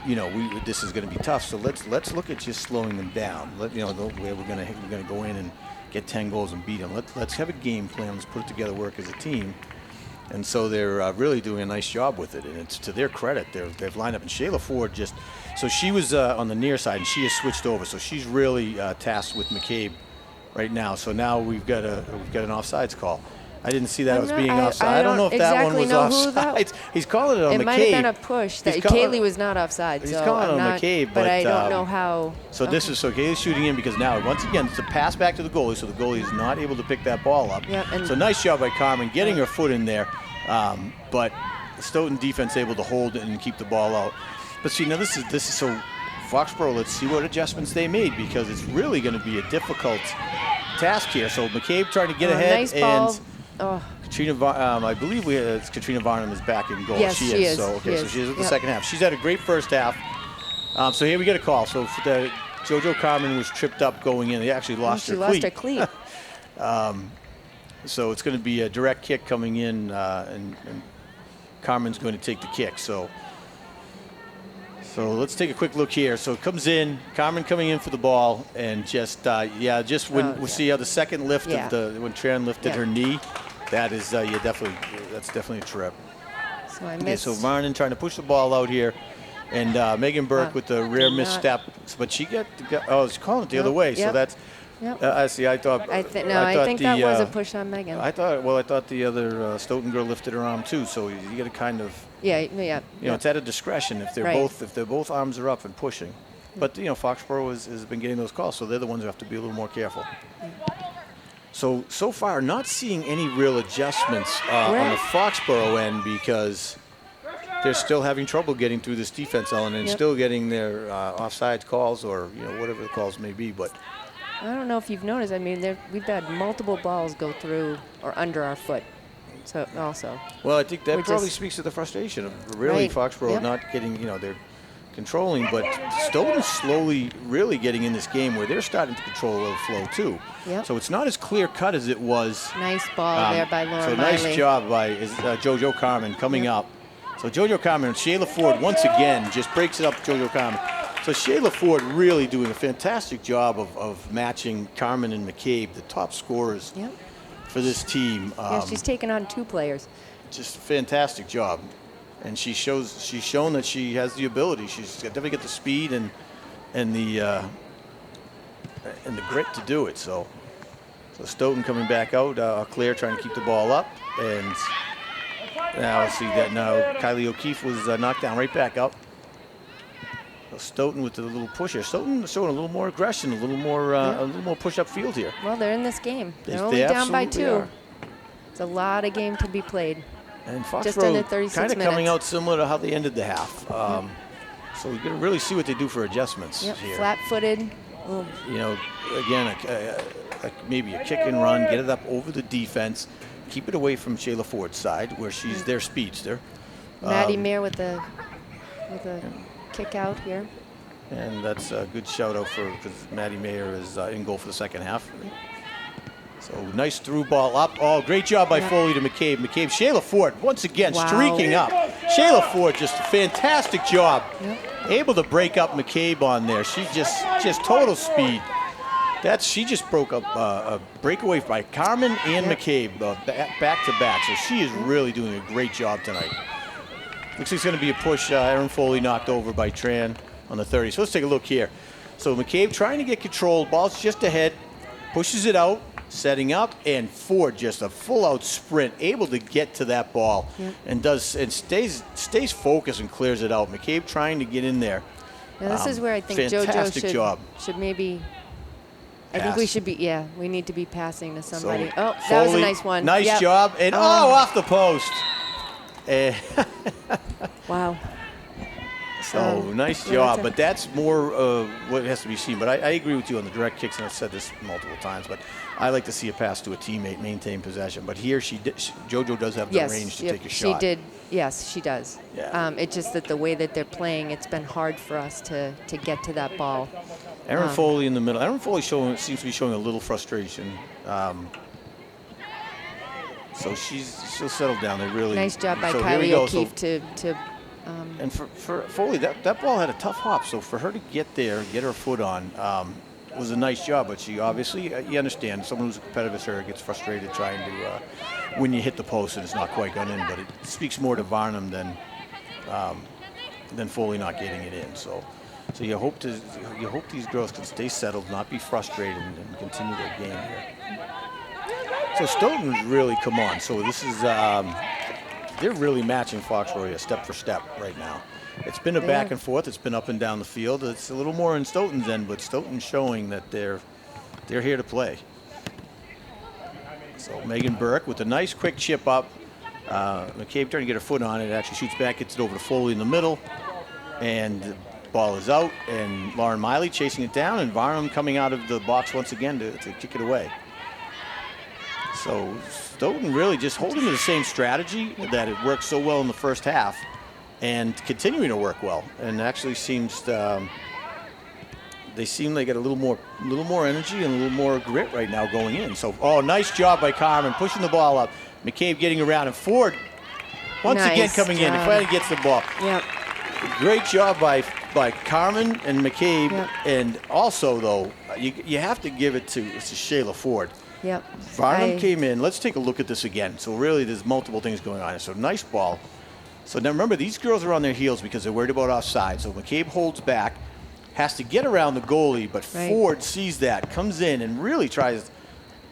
this is going to be tough. So let's look at just slowing them down. We're going to go in and get 10 goals and beat them. Let's have a game plan. Let's put it together, work as a team. And so they're really doing a nice job with it, and it's to their credit. They've lined up, and Shayla Ford so she was on the near side, and she has switched over. So she's really tasked with McCabe right now. So now we've got an offsides call. I didn't see that as being offside. I don't know if that one was offside. He's calling it on McCabe. It might have been a push. Kaylee was not offside. He's calling it on McCabe, but I don't know how. So Kaylee's shooting in because now once again it's a pass back to the goalie, so the goalie is not able to pick that ball up. Yeah, so nice job by Carmen getting her foot in there, but Stoughton defense able to hold it and keep the ball out. But see, now this is so Foxborough, let's see what adjustments they made, because it's really going to be a difficult task here. So McCabe trying to get ahead, nice ball. and Oh. Katrina, I believe it's Katrina Varnum is back in goal. Yes, she she is. is. So okay, She so is. she's at the Yep. second half. She's had a great first half. So here we get a call. So for the JoJo Carmen was tripped up going in. They actually lost her cleat. She lost her cleat. So it's going to be a direct kick coming in, and Carmen's going to take the kick. So let's take a quick look here. So it comes in, Carmen coming in for the ball, and just when we see how the second lift of when Tran lifted her knee, that is that's definitely a trip. So I missed. So Varnon trying to push the ball out here, and Megan Burke with the rare misstep, but she she's calling it the other way. So that's. Yep. I see. I think that was a push on Megan. I thought the other Stoughton girl lifted her arm too. So you got to kind of. Yeah. You know, it's at a discretion if they're both arms are up and pushing. But Foxborough has been getting those calls, so they're the ones who have to be a little more careful. So far, not seeing any real adjustments on the Foxborough end, because they're still having trouble getting through this defense element and still getting their offsides calls, or whatever the calls may be. But I don't know if you've noticed. I mean, we've had multiple balls go through or under our foot. So also. Well, I think that probably speaks to the frustration of really Foxborough not getting. They're controlling, but Stoughton's slowly really getting in this game where they're starting to control a little flow too. Yep. So it's not as clear cut as it was. Nice ball there by Laura Miley. Nice job by JoJo Carmen coming up. So JoJo Carmen and Shayla Ford once again just breaks it up. JoJo Carmen. So Shayla Ford really doing a fantastic job of matching Carmen and McCabe, the top scorers for this team. She's taken on 2 players. Just a fantastic job. And she's shown that she has the ability. She's definitely got the speed and the grit to do it. So Stoughton coming back out. Claire trying to keep the ball up, and now I'll see that now Kylie O'Keefe was knocked down right back up. So Stoughton with the little push here. Stoughton showing a little more aggression, a little more push-up field here. Well, they're in this game. They're only they down by 2. are. It's a lot of game to be played. And just under Foxborough 36 kind of minutes. coming out similar to how they ended the half. So we're going to really see what they do for adjustments here. Flat-footed. Again, maybe a kick and run, get it up over the defense, keep it away from Shayla Ford's side where she's their speedster. Maddie Mayer with a kick out here. And that's a good shout out because Maddie Mayer is in goal for the second half. So nice through ball up. Oh, great job by Foley to McCabe. Shayla Ford once again streaking up. Shayla Ford, just a fantastic job. Able to break up McCabe on there. She just total speed. She just broke up a breakaway by Carmen and McCabe back to back. So she is really doing a great job tonight. Looks like it's going to be a push. Erin Foley knocked over by Tran on the 30. So let's take a look here. So McCabe trying to get control. Ball's just ahead. Pushes it out. Setting up, and Ford just a full-out sprint, able to get to that ball, and stays focused and clears it out. McCabe trying to get in there. Now this is where I think JoJo should maybe. I think we should be. Yeah, we need to be passing to somebody. So that was a nice one. Nice job, and off the post. Wow. So nice job, but that's more what has to be seen. But I agree with you on the direct kicks, and I've said this multiple times, but I like to see a pass to a teammate, maintain possession. But here, JoJo does have the range to take a shot. She did. Yes, she does. Yeah. It's just that the way that they're playing, it's been hard for us to get to that ball. Erin Foley in the middle. Erin Foley seems to be showing a little frustration. So she'll settle down. They really nice job by Kylie O'Keefe to. And for Foley, that ball had a tough hop. So for her to get there, get her foot on, was a nice job. But she obviously, you understand, someone who's a competitive hitter gets frustrated trying to, when you hit the post and it's not quite gone in. But it speaks more to Varnum than Foley not getting it in. So you hope these girls can stay settled, not be frustrated, and continue their game here. So Stoughton's really come on. So this is. They're really matching Foxborough step for step right now. It's been a back and forth. It's been up and down the field. It's a little more in Stoughton's end, but Stoughton's showing that they're here to play. So Megan Burke with a nice quick chip up. McCabe trying to get her foot on it. Actually shoots back, gets it over to Foley in the middle. And Ball is out, and Lauren Miley chasing it down, and Varnum coming out of the box once again to kick it away. So Stoughton really just holding to the same strategy that it worked so well in the first half, and continuing to work well. And actually seems they seem they got a little more energy and a little more grit right now going in. So nice job by Carmen pushing the ball up. McCabe getting around, and Ford once again coming in and finally gets the ball. Yep. Great job by Carmen and McCabe. Yep. And also, though, you have to give it to Shayla Ford. Yep. Varnum came in. Let's take a look at this again. So really, there's multiple things going on. So nice ball. So now remember, these girls are on their heels because they're worried about offside. So McCabe holds back, has to get around the goalie, but Ford sees that, comes in and really tries.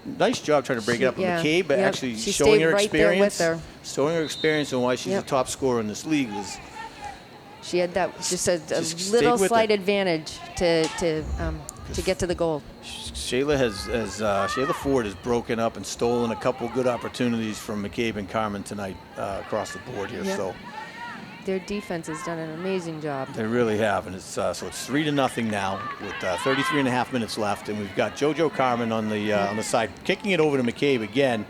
Nice job trying to break it up with McCabe, but actually showing her experience. Showing her experience and why she's a top scorer in this league. She had that just a little slight advantage to get to the goal. Shayla Ford has broken up and stolen a couple good opportunities from McCabe and Carmen tonight across the board here. Yep. So their defense has done an amazing job. They really have, and it's so it's 3-0 now with 33.5 minutes left, and we've got JoJo Carmen on the side, kicking it over to McCabe again.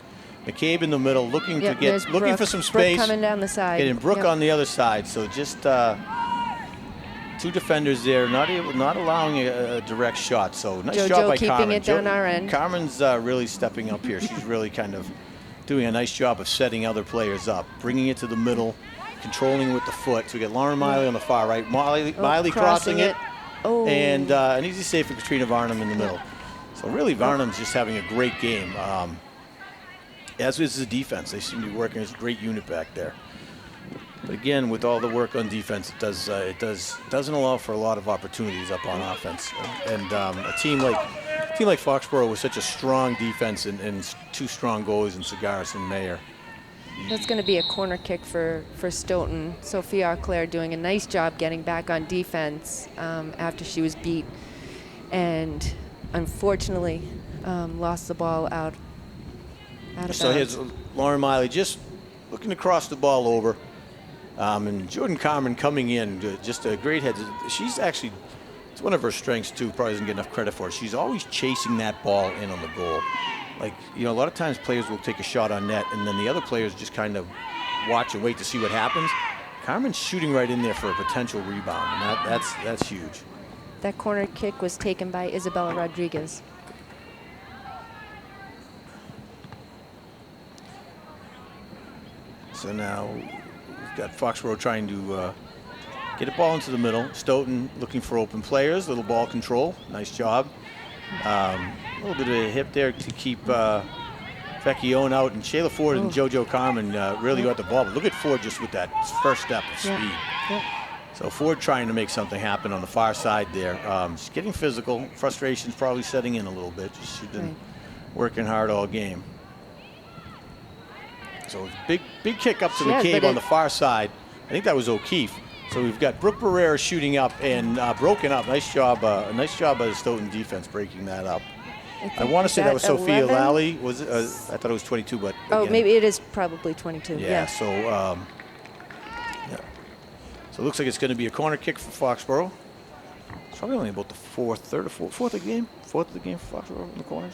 McCabe in the middle, looking for some space. Brooke coming down the side. And Brooke on the other side. So just two defenders there, not allowing a direct shot. So nice job by Carmen. JoJo keeping it down our end. Carmen's really stepping up here. She's really kind of doing a nice job of setting other players up, bringing it to the middle, controlling with the foot. So we got Lauren Miley on the far right, Miley crossing it, and an easy save for Katrina Varnum in the middle. So really, Varnum's just having a great game. As is the defense. They seem to be working as a great unit back there. But again, with all the work on defense, it doesn't allow for a lot of opportunities up on offense. And a team like Foxborough with such a strong defense and two strong goalies in Segaris and Mayer. That's going to be a corner kick for Stoughton. Sophia Auclair doing a nice job getting back on defense after she was beat, and unfortunately lost the ball out of bounds. So here's Lauren Miley just looking to cross the ball over. And Jordan Carmen coming in, just a great head. She's actually, it's one of her strengths too, probably doesn't get enough credit for it. She's always chasing that ball in on the goal. Like, a lot of times players will take a shot on net and then the other players just kind of watch and wait to see what happens. Carmen's shooting right in there for a potential rebound, and that's huge. That corner kick was taken by Isabella Rodriguez. So now we've got Foxborough trying to get a ball into the middle. Stoughton looking for open players, little ball control. Nice job. A little bit of a hip there to keep Vecchione out. And Shayla Ford and JoJo Carmen really got the ball. But look at Ford just with that first step of speed. Yep. So Ford trying to make something happen on the far side there. She's getting physical. Frustration's probably setting in a little bit. She's been working hard all game. So big kick up to McCabe on the far side. I think that was O'Keefe. So we've got Brooke Barrera shooting up and broken up. Nice job by the Stoughton defense breaking that up. I want to say that was Sophia Lally. Was it? I thought it was 22, but again, maybe it is probably 22. Yeah. So so it looks like it's going to be a corner kick for Foxborough. It's probably only about the fourth of the game for Foxborough in the corners.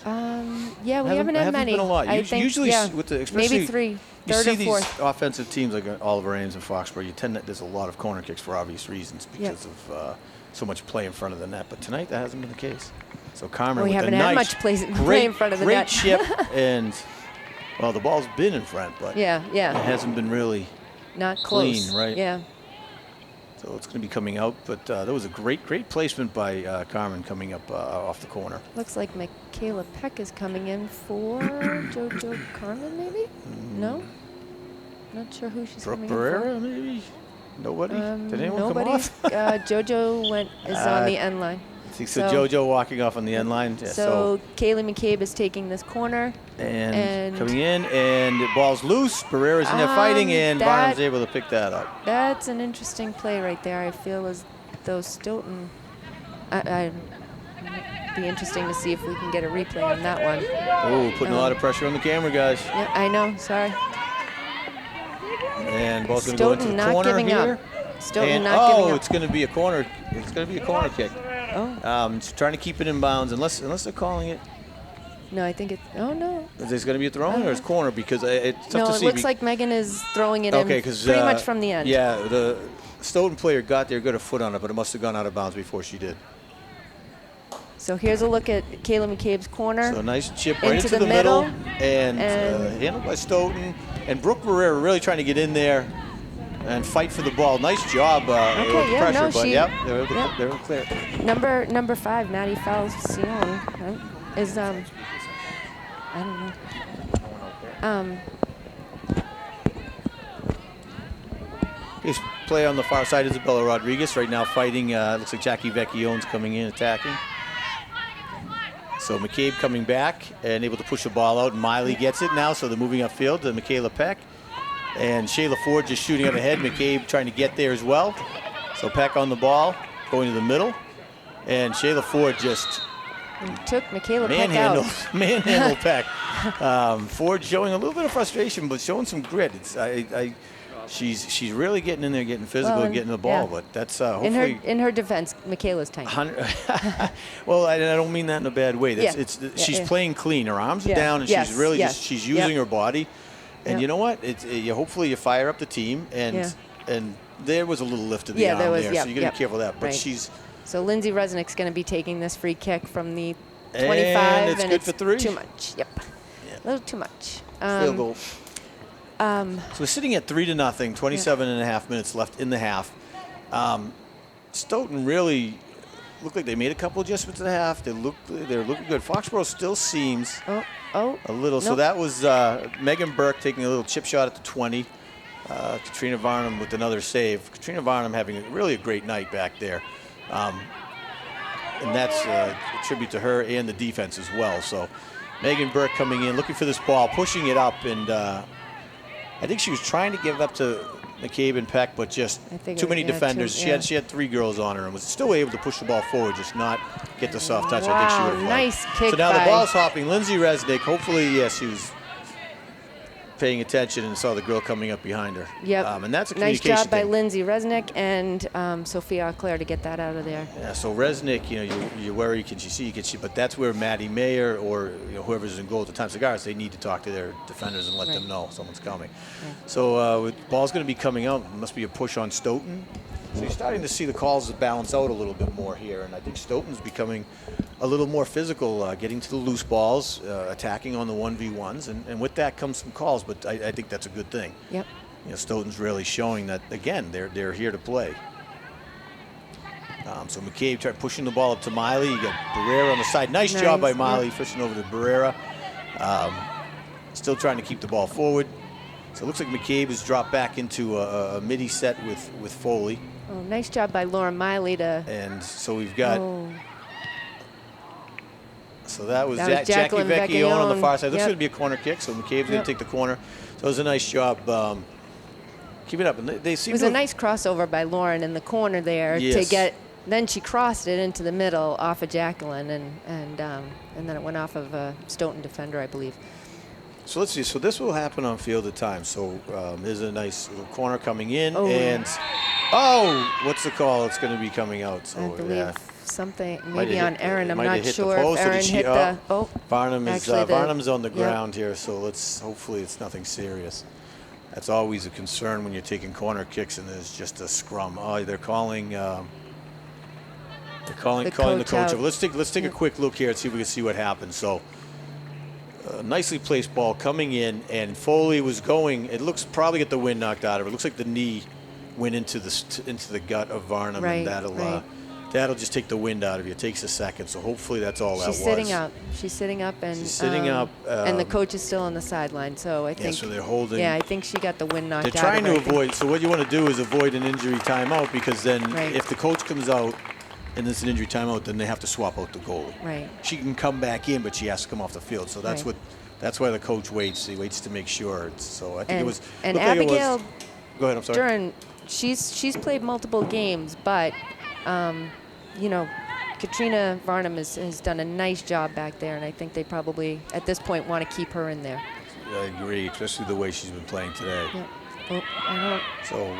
Yeah, we haven't had many. Been a lot. Usually, with the especially maybe three. You third see or these fourth. offensive teams like Oliver Ames and Foxborough. There's a lot of corner kicks for obvious reasons because of so much play in front of the net. But tonight that hasn't been the case. So Carmen with a nice, play in front of the net. Great chip, and well, the ball's been in front, but it hasn't been really not close. Clean, right? Yeah. So it's going to be coming out, but that was a great placement by Carmen coming up off the corner. Looks like Michaela Peck is coming in for JoJo Carmen, maybe? No? Not sure who she's coming in for. Brooke Barrera, maybe? Nobody? Did anyone come off? JoJo is on the end line. I think so. JoJo walking off on the end line. Yeah, so Kaylee McCabe is taking this corner. And coming in, and the ball's loose. Barrera's in there fighting, and Barnum's able to pick that up. That's an interesting play right there. I feel as though Stoughton, I'd be interesting to see if we can get a replay on that one. Oh, putting a lot of pressure on the camera, guys. Yeah, I know. Sorry. And ball's going to go into the corner here. Stoughton not giving up. It's going to be a corner. It's going to be a corner kick. Oh. Just trying to keep it in bounds, unless they're calling it. No, I think it's. Oh no. Is this going to be a throw-in or it's corner? Because it's tough No, to it see. looks like Megan is throwing it in because pretty much from the end. Yeah, the Stoughton player got there, got a foot on it, but it must have gone out of bounds before she did. So here's a look at Kayla McCabe's corner. So nice chip right into the the middle, and handled by Stoughton. And Brooke Barrera really trying to get in there and fight for the ball. Nice job with the pressure, but they were clear. Number 5, Maddie Falcione, is I don't know. He's play on the far side, Isabella Rodriguez right now fighting. Looks like Jackie Vecchione's coming in, attacking. So McCabe coming back and able to push the ball out. Miley gets it now, so they're moving upfield to Michaela Peck. And Shayla Ford just shooting up ahead. McCabe trying to get there as well. So Peck on the ball, going to the middle. And Shayla Ford just took Michaela Peck out. Manhandle Peck. Ford showing a little bit of frustration, but showing some grit. She's really getting in there, getting physical, and getting the ball. But that's hopefully in her defense, Michaela's tiny. Well, I don't mean that in a bad way. She's playing clean. Her arms are down, and she's really just she's using her body. And you know what? Hopefully you fire up the team, and there was a little lift of the arm there, so you got to be careful of that. But So Lindsay Resnick's going to be taking this free kick from the 25, and it's good for 3. Too much. Yep. A little too much. Field goal. So we're sitting at 3-0, 27.5 minutes left in the half. Stoughton really looked like they made a couple adjustments at the half. They're looking good. Foxborough still seems a little. Nope. So that was Megan Burke taking a little chip shot at the 20. Katrina Varnum with another save. Katrina Varnum having really a great night back there. And that's a tribute to her and the defense as well. So Megan Burke coming in, looking for this ball, pushing it up, and I think she was trying to give it up to McCabe and Peck, but just too many defenders. She had 3 girls on her and was still able to push the ball forward, just not get the soft touch. Wow, I think she would have liked. nice kick. So now the ball's hopping. Lindsay Resnick, hopefully, she was paying attention and saw the girl coming up behind her. Yep. And that's a nice communication job by thing. Lindsay Resnick and Sophia Auclair to get that out of there. Yeah, so Resnick, you worry, can she see, but that's where Maddie Mayer or whoever's in goal at the time, Cigars, they need to talk to their defenders and let them know someone's coming. Right. So the ball's going to be coming out. It must be a push on Stoughton. So you're starting to see the calls balance out a little bit more here, and I think Stoughton's becoming a little more physical, getting to the loose balls, attacking on the 1v1s, and with that comes some calls, but I think that's a good thing. Yep. Stoughton's really showing that, again, they're here to play. So McCabe tried pushing the ball up to Miley. You got Barrera on the side. Nice job by Miley, fishing over to Barrera. Still trying to keep the ball forward. So it looks like McCabe has dropped back into a midi set with Foley. Oh, nice job by Laura Miley to. And so we've got. So that was Jackie Vecchione on the far side. Looks going to be a corner kick. So McCabe's going to take the corner. So it was a nice job. Keep it up. And they seem. It was a nice crossover by Lauren in the corner there to get. Then she crossed it into the middle off of Jacqueline, and then it went off of a Stoughton defender, I believe. So let's see. So this will happen on field at times. So there's a nice little corner coming in, and what's the call? It's going to be coming out. So I believe something maybe on Erin. I'm not sure if Erin hit the. Varnum's on the ground here. So hopefully it's nothing serious. That's always a concern when you're taking corner kicks and there's just a scrum. Oh, they're calling. They're calling the coach. Let's take a quick look here and see if we can see what happens. So. Nicely placed ball coming in, and Foley was going. It looks probably get the wind knocked out of it. It looks like the knee went into the gut of Varnum, and that'll just take the wind out of you. It takes a second, so hopefully that's all that was. She's sitting up. She's sitting up, and and the coach is still on the sideline. So I think. So they're holding. Yeah, I think she got the wind knocked out. They're trying to avoid. So what you want to do is avoid an injury timeout, because then if the coach comes out. And it's an injury timeout, then they have to swap out the goalie. Right. She can come back in, but she has to come off the field. So that's why the coach waits. He waits to make sure. So I think it was. And Abigail. Go ahead. I'm sorry. Duren, she's played multiple games, but Katrina Varnum has done a nice job back there, and I think they probably at this point want to keep her in there. I agree, especially the way she's been playing today. Yep. So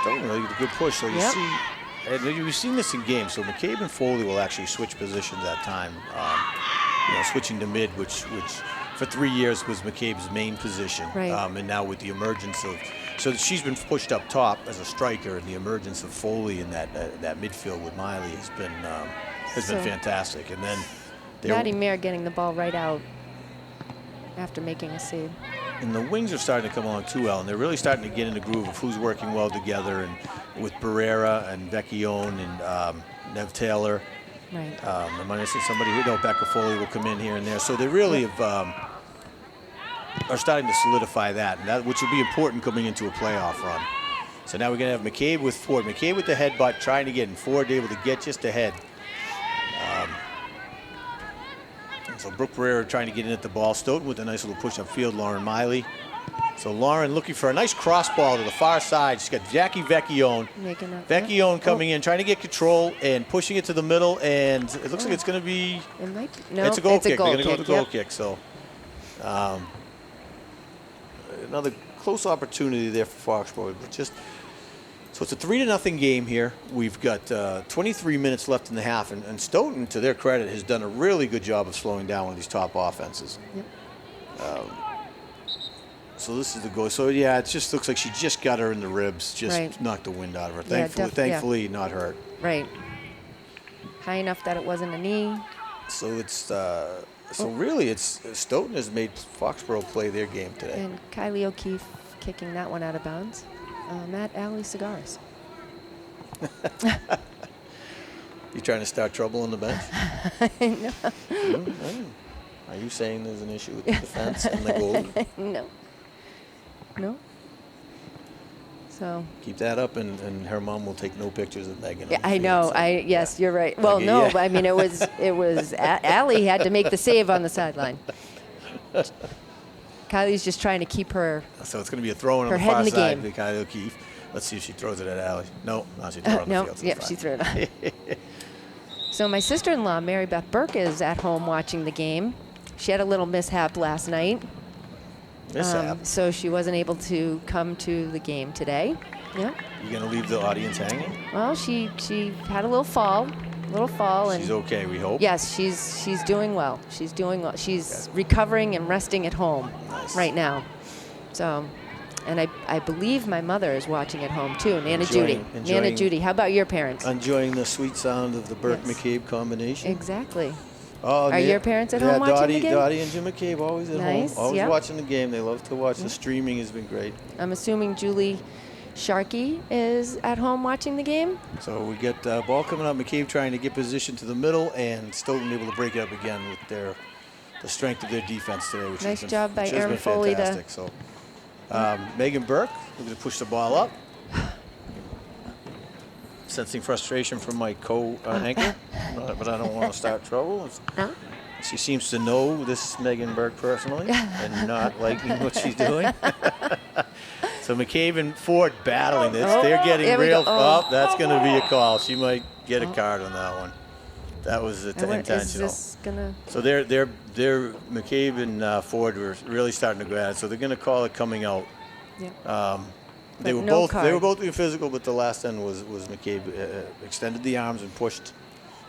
Stoughton really did a good push. So you see. and we've seen this in games. So McCabe and Foley will actually switch positions at time. Switching to mid, which for 3 years was McCabe's main position. Right. And now with the emergence of, so she's been pushed up top as a striker, and the emergence of Foley in that midfield with Miley has been fantastic. And then Maddie Mayer getting the ball right out after making a save. And the wings are starting to come along too well, and they're really starting to get in the groove of who's working well together, and with Barrera and Vecchione and Nev Taylor. Right. I might have seen somebody who Becca Foley will come in here and there. So they really are starting to solidify that, which will be important coming into a playoff run. So now we're going to have McCabe with Ford. McCabe with the headbutt, trying to get in. Ford able to get just ahead. So Brooke Barrera trying to get in at the ball. Stoughton with a nice little push upfield. Lauren Miley. So Lauren looking for a nice cross ball to the far side. She's got Jackie Vecchione. Vecchione coming in, trying to get control and pushing it to the middle. And it looks like it's going to be. It might be. No, it's a goal kick. They're going to go with the goal kick. So another close opportunity there for Foxborough. But so it's a 3-0 game here. We've got 23 minutes left in the half, and Stoughton, to their credit, has done a really good job of slowing down one of these top offenses. Yep. So this is the goal. So yeah, it just looks like she just got her in the ribs, just knocked the wind out of her. Thankfully, not hurt. Right. High enough that it wasn't a knee. So it's really it's Stoughton has made Foxborough play their game today. And Kylie O'Keefe kicking that one out of bounds. At Alley Cigars. You trying to start trouble on the bench? No. Are you saying there's an issue with the defense and the goalie? No. So. Keep that up, and her mom will take no pictures of Megan. Yeah, I know. Yes, you're right. Well, okay, no, yeah. but I mean, it was Allie had to make the save on the sideline. Kylie's just trying to keep her. So it's going to be a throw-in on the far side to Kylie O'Keefe. Let's see if she throws it at Allie. No, she threw it on the field. Yep, she threw it on. So my sister-in-law, Mary Beth Burke, is at home watching the game. She had a little mishap last night. So she wasn't able to come to the game today. Yeah. You going to leave the audience hanging? Well, she had a little fall. She's okay, we hope. Yes, she's doing well. She's doing well. She's recovering and resting at home right now. So, and I believe my mother is watching at home too. Nana Judy. How about your parents? Enjoying the sweet sound of the Burke-McCabe combination. Exactly. Oh, are your parents at home watching the game? Dottie and Jim McCabe always at home. Always watching the game. They love to watch. The streaming has been great. I'm assuming Julie Sharkey is at home watching the game. So we get ball coming up. McCabe trying to get position to the middle, and Stoughton able to break it up again with the strength of their defense today. Which nice job by Erin Erin Foley. So Megan Burke looking to push the ball up. Sensing frustration from my co-anchor, but I don't want to start trouble. No? She seems to know this Megan Burke personally and not liking what she's doing. So McCabe and Ford battling this. They're getting real. That's going to be a call. She might get a card on that one. That was intentional. Is this gonna? So they're McCabe and Ford were really starting to go at it. So they're going to call it coming out. Yeah. They were both being physical, but the last end was McCabe extended the arms and pushed.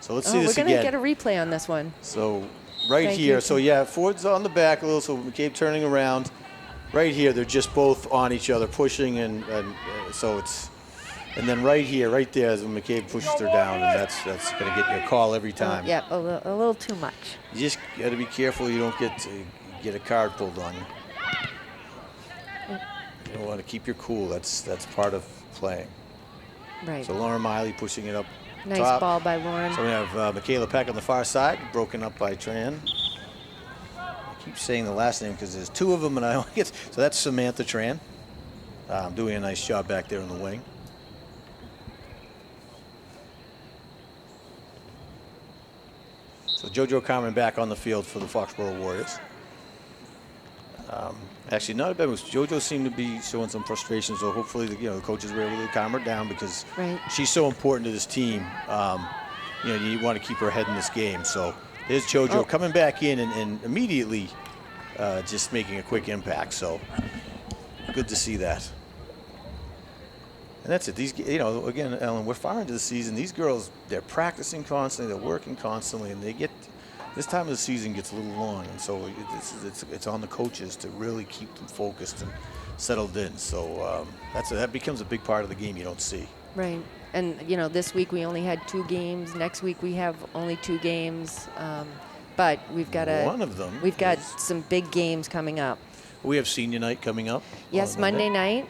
So let's see this again. We're going to get a replay on this one. So right here. So yeah, Ford's on the back a little. So McCabe turning around. Right here, they're just both on each other, pushing, and so it's. And then right here, right there, is when McCabe pushes her down, and that's going to get you a call every time. Yeah, a little too much. You just got to be careful you don't get a card pulled on you. You don't want to keep your cool. That's part of playing. Right. So Lauren Miley pushing it up nice top. Ball by Lauren. So we have Michaela Peck on the far side, broken up by Tran. I keep saying the last name because there's two of them, and I only get. So that's Samantha Tran. Doing a nice job back there in the wing. So JoJo Carmen back on the field for the Foxborough Warriors. Actually, not a bad move. JoJo seemed to be showing some frustration, so hopefully the coaches were able to calm her down because she's so important to this team. You want to keep her ahead in this game. So there's JoJo coming back in and immediately just making a quick impact. So good to see that. And that's it. These, again, Ellen, we're far into the season. These girls, they're practicing constantly, they're working constantly, and they get this time of the season gets a little long, and so it's on the coaches to really keep them focused and settled in. So that becomes a big part of the game you don't see. Right. And, this week we only had 2 games. Next week we have only 2 games. But we've got one of them. We've got some big games coming up. We have senior night coming up. Yes, Monday night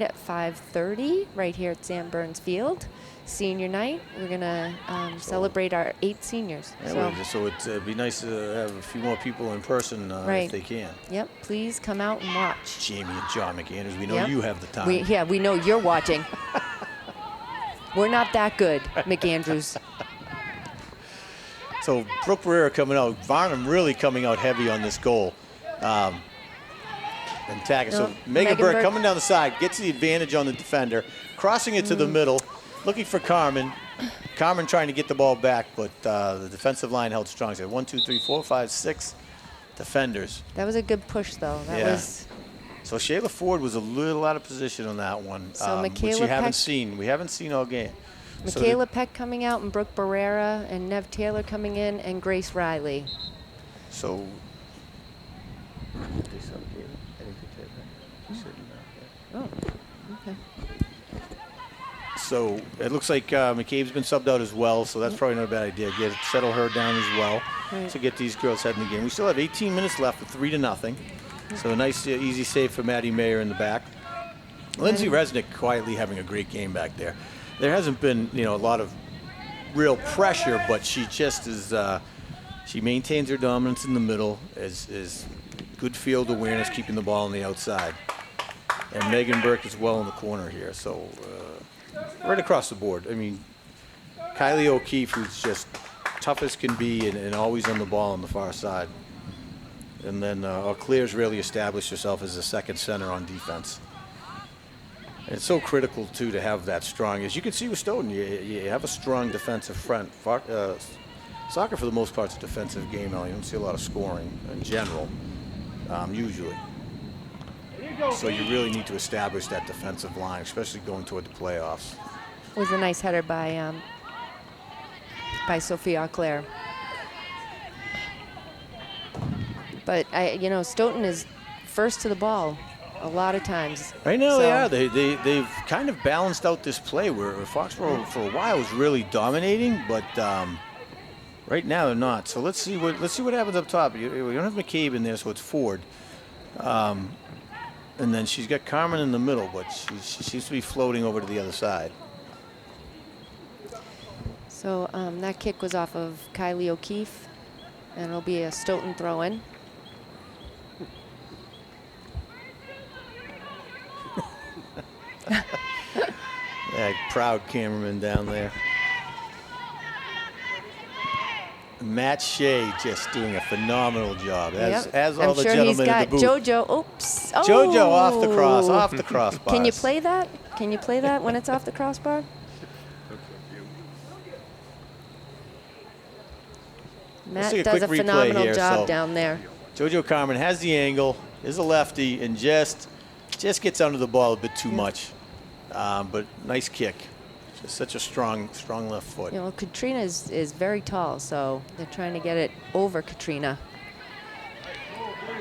at 5:30 right here at Sam Burns Field. Senior night. We're going to celebrate our 8 seniors. Yeah, so it'd be nice to have a few more people in person if they can. Yep, please come out and watch. Jamie and John McAndrews, we know you have the time. We know you're watching. We're not that good, McAndrews. So Brooke Barrera coming out. Varnum really coming out heavy on this goal. And tagging. So Megan Burke coming down the side, gets the advantage on the defender, crossing it to the middle, looking for Carmen. Carmen trying to get the ball back, but the defensive line held strong. So 1, 2, 3, 4, 5, 6 defenders. That was a good push, though. That was. So Shayla Ford was a little out of position on that one, so which we haven't seen. We haven't seen all game. Michaela Peck coming out, and Brooke Barrera, and Nev Taylor coming in, and Grace Riley. So. Oh, okay. So it looks like McCabe's been subbed out as well, so that's probably not a bad idea. Settle her down as well to get these girls heading the game. We still have 18 minutes left with 3-0. So a nice, easy save for Maddie Mayer in the back. Lindsay Resnick quietly having a great game back there. There hasn't been, a lot of real pressure, but she just is. She maintains her dominance in the middle, is good field awareness, keeping the ball on the outside. And Megan Burke is well in the corner here. So right across the board. I mean, Kylie O'Keefe, who's just tough as can be and always on the ball on the far side. And then Claire's really established herself as a second center on defense. And it's so critical, too, to have that strong. As you can see with Stoughton, you have a strong defensive front. Soccer, for the most part, is a defensive game now. You don't see a lot of scoring in general, usually. So you really need to establish that defensive line, especially going toward the playoffs. It was a nice header by Sophia Claire. But Stoughton is first to the ball a lot of times. Right now they are. They've kind of balanced out this play where Foxborough for a while was really dominating, but right now they're not. So let's see what happens up top. We don't have McCabe in there, so it's Ford. And then she's got Carmen in the middle, but she seems to be floating over to the other side. So that kick was off of Kylie O'Keefe, and it'll be a Stoughton throw-in. That proud cameraman down there. Matt Shea just doing a phenomenal job, as all the gentlemen in the booth. JoJo, oops. Oh. JoJo off the crossbar. Can you play that? Can you play that when it's off the crossbar? Matt does a phenomenal job down there. JoJo Carmen has the angle, is a lefty, and just gets under the ball a bit too much. But nice kick. Just such a strong left foot. Katrina is very tall, so they're trying to get it over Katrina.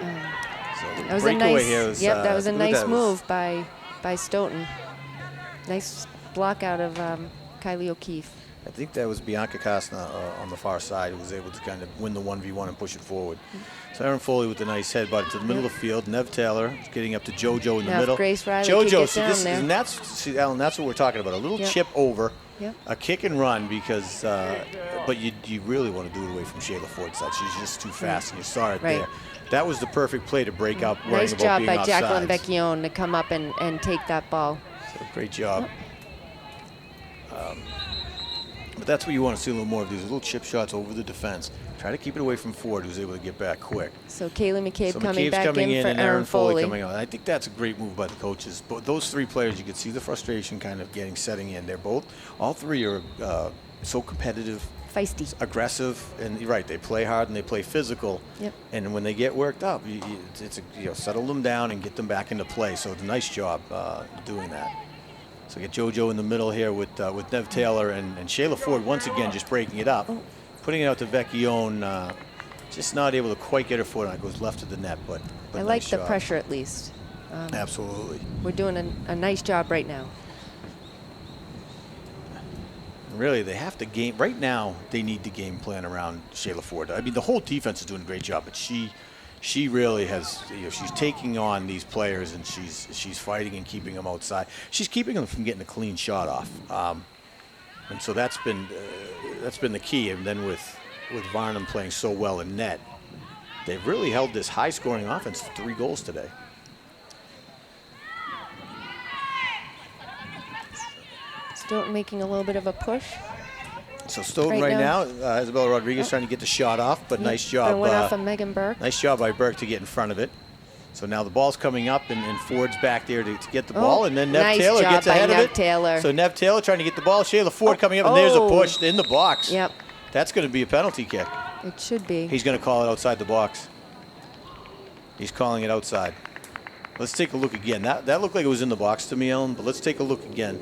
That was a nice. That was a nice move by Stoughton. Nice block out of Kylie O'Keefe. I think that was Bianca Costner on the far side who was able to kind of win the 1v1 and push it forward. So Erin Foley with a nice headbutt to the middle of the field. Nev Taylor getting up to JoJo in the middle. Grace Riley JoJo, Alan, that's what we're talking about. A little chip over, a kick and run, because but you really want to do it away from Shayla Ford's side. She's just too fast, and you saw it there. That was the perfect play to break up. Nice job by Jacqueline Vecchione to come up and take that ball. So great job. But that's what you want to see a little more of, these little chip shots over the defense. Try to keep it away from Ford, who's able to get back quick. So Kaylee McCabe coming back in for and Erin Foley coming out. I think that's a great move by the coaches. But those 3 players, you can see the frustration kind of setting in. All 3 are so competitive, feisty, aggressive, and you're right, they play hard and they play physical. Yep. And when they get worked up, settle them down and get them back into play. So it's a nice job doing that. So get JoJo in the middle here with Nev Taylor and Shayla Ford once again just breaking it up. Putting it out to Vecchione, just not able to quite get her foot on it. Goes left of the net, but I nice like the job. pressure at least. Absolutely. We're doing a nice job right now. Really, they have to game right now. They need to game plan around Shayla Ford. I mean, the whole defense is doing a great job, but she really has. She's taking on these players and she's fighting and keeping them outside. She's keeping them from getting a clean shot off, and so that's been the key. And then with Varnum playing so well in net, they've really held this high-scoring offense to 3 goals today. Stoughton making a little bit of a push. So Stoughton right now, Isabella Rodriguez trying to get the shot off, but nice job. Went off of Megan Burke. Nice job by Burke to get in front of it. So now the ball's coming up, and Ford's back there to get the ball, and then Nev Taylor gets ahead of it. Taylor. So Nev Taylor trying to get the ball. Shayla Ford coming up, and there's a push in the box. Yep. That's going to be a penalty kick. It should be. He's going to call it outside the box. He's calling it outside. Let's take a look again. That looked like it was in the box to me, Ellen, but let's take a look again.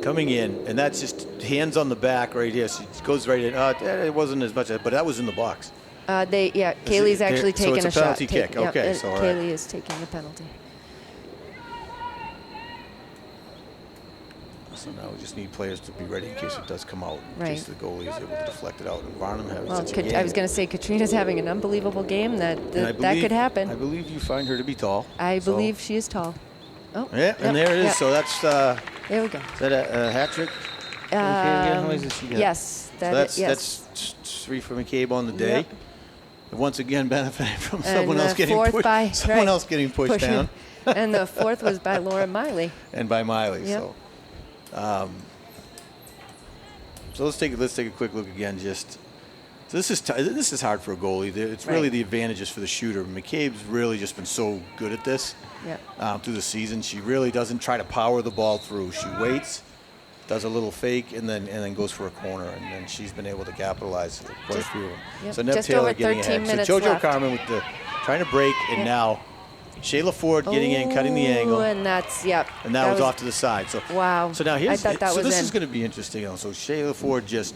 Coming in, and that's just hands on the back right here. So it goes right in. It wasn't as much, but that was in the box. Kaylee's actually taking a shot. So it's a penalty kick. Okay, so all right. Kaylee is taking the penalty. So now we just need players to be ready in case it does come out. In Right. case the goalie is able to deflect it out. And Varnum having Well, such a game. I was going to say Katrina's having an unbelievable game. That could happen. I believe you find her to be tall. I believe she is tall. Oh, yeah, and there it is. Yep. So that's there we go. is that a hat trick? How many does she get? Yes, That's 3 for McCabe on the day. Yep. Once again, benefiting from And someone else getting fourth pushed. by- Someone right. else getting pushed down. And the fourth was by Laura Miley. And by Miley. Yep. So let's take a quick look again. So this is hard for a goalie. It's really Right. the advantages for the shooter. McCabe's really just been so good at this through the season. She really doesn't try to power the ball through. She waits, does a little fake, and then goes for a corner. And then she's been able to capitalize quite a few of them. Yep. So Nev Just Taylor over getting 13 ahead. minutes So JoJo left. Carmen with the trying to break, and now Shayla Ford getting in, cutting the angle. And that's And that was off to the side. So wow. So now here's I thought that was this in. is going to be interesting. So Shayla Ford just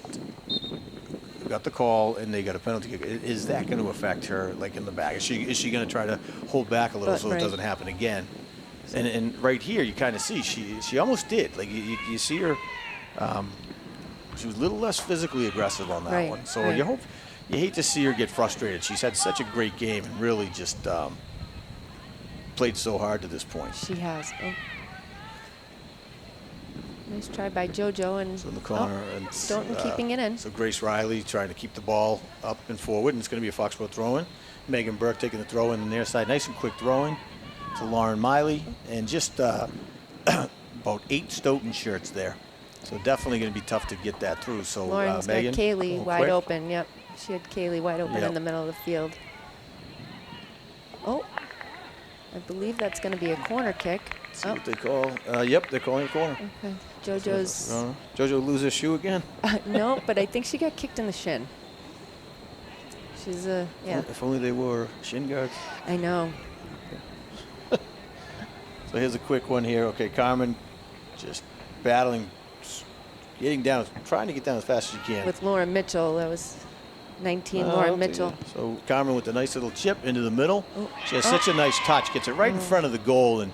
got the call, and they got a penalty kick. Is that going to affect her, like in the back? Is she going to try to hold back a little so it doesn't happen again? And right here, you kind of see she almost did. Like you see her. She was a little less physically aggressive on that one. So you hate to see her get frustrated. She's had such a great game and really just played so hard to this point. She has. Oh. Nice try by JoJo and So in the corner, and Stoughton keeping it in. So Grace Riley trying to keep the ball up and forward, and it's going to be a Foxborough throw-in. Megan Burke taking the throw-in on the near side. Nice and quick throw-in to Lauren Miley, and just about 8 Stoughton shirts there. So definitely going to be tough to get that through. So Lauren's Megan, got Kaylee wide quick. open. Yep, she had Kaylee wide open in the middle of the field. Oh, I believe that's going to be a corner kick. See what they call. Yep, they're calling a corner. Okay, JoJo's. JoJo lose her shoe again? No, but I think she got kicked in the shin. She's yeah. If only they wore shin guards. I know. So here's a quick one here. Okay, Carmen just battling, getting down, trying to get down as fast as you can. With Lauren Mitchell, that was 19, Lauren Mitchell. So Carmen with a nice little chip into the middle. Oh. She has such a nice touch, gets it right in front of the goal, and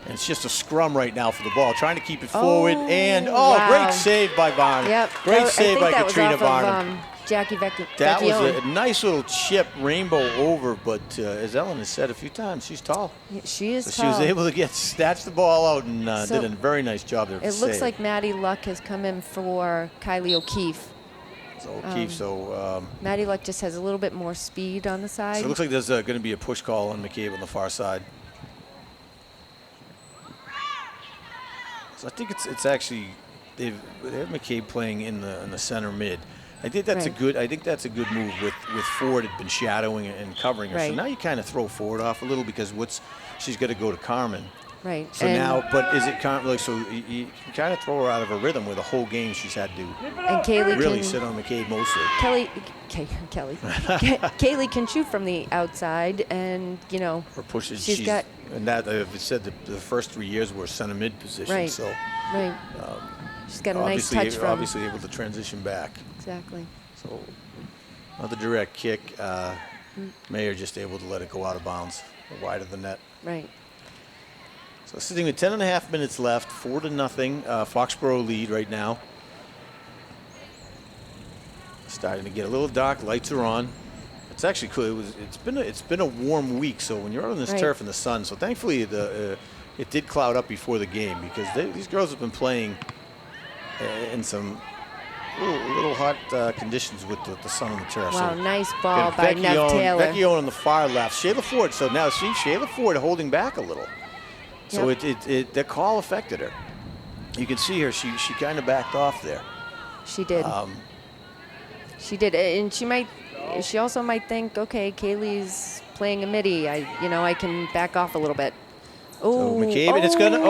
it's just a scrum right now for the ball, trying to keep it forward. And wow. great save by Varnum. Yep. Great save by Katrina was off Varnum. Of, Jackie That was Vecchione. a nice little chip, rainbow over, but as Ellen has said a few times, she's tall. She is So tall. she was able to snatch the ball out and did a very nice job there. It looks like Maddie Luck has come in for Kylie O'Keefe. So O'Keefe, Maddie Luck just has a little bit more speed on the side. So it looks like there's going to be a push call on McCabe on the far side. So I think it's actually they have McCabe playing in the center mid. I think that's a good move with Ford had been shadowing and covering her. So now you kind of throw Ford off a little because she's got to go to Carmen. Right. So now, but is it kind of like, so you can kind of throw her out of her rhythm where the whole game she's had to and Kaylee really can, sit on McCabe mostly. Kaylee can shoot from the outside, and Or pushes. she's got, and that it said the first 3 years were center mid position. Right. So she's got a nice touch from. Obviously able to transition back. Exactly. So another direct kick. Mayer just able to let it go out of bounds, wide of the net. Right. So sitting with 10.5 minutes left, 4-0. Foxborough lead right now. Starting to get a little dark. Lights are on. It's actually cool. It's been a warm week. So when you're out on this turf in the sun, so thankfully it did cloud up before the game, because these girls have been playing in some little hot conditions with the sun on the turf. Wow, so nice ball by Nev Taylor. Becky Owen on the far left. Shayla Ford. So now see Shayla Ford holding back a little. So the call affected her. You can see her. She kind of backed off there. She did. She did, and she also might think, okay, Kaylee's playing a midi. I can back off a little bit. So McCabe, and it's gonna.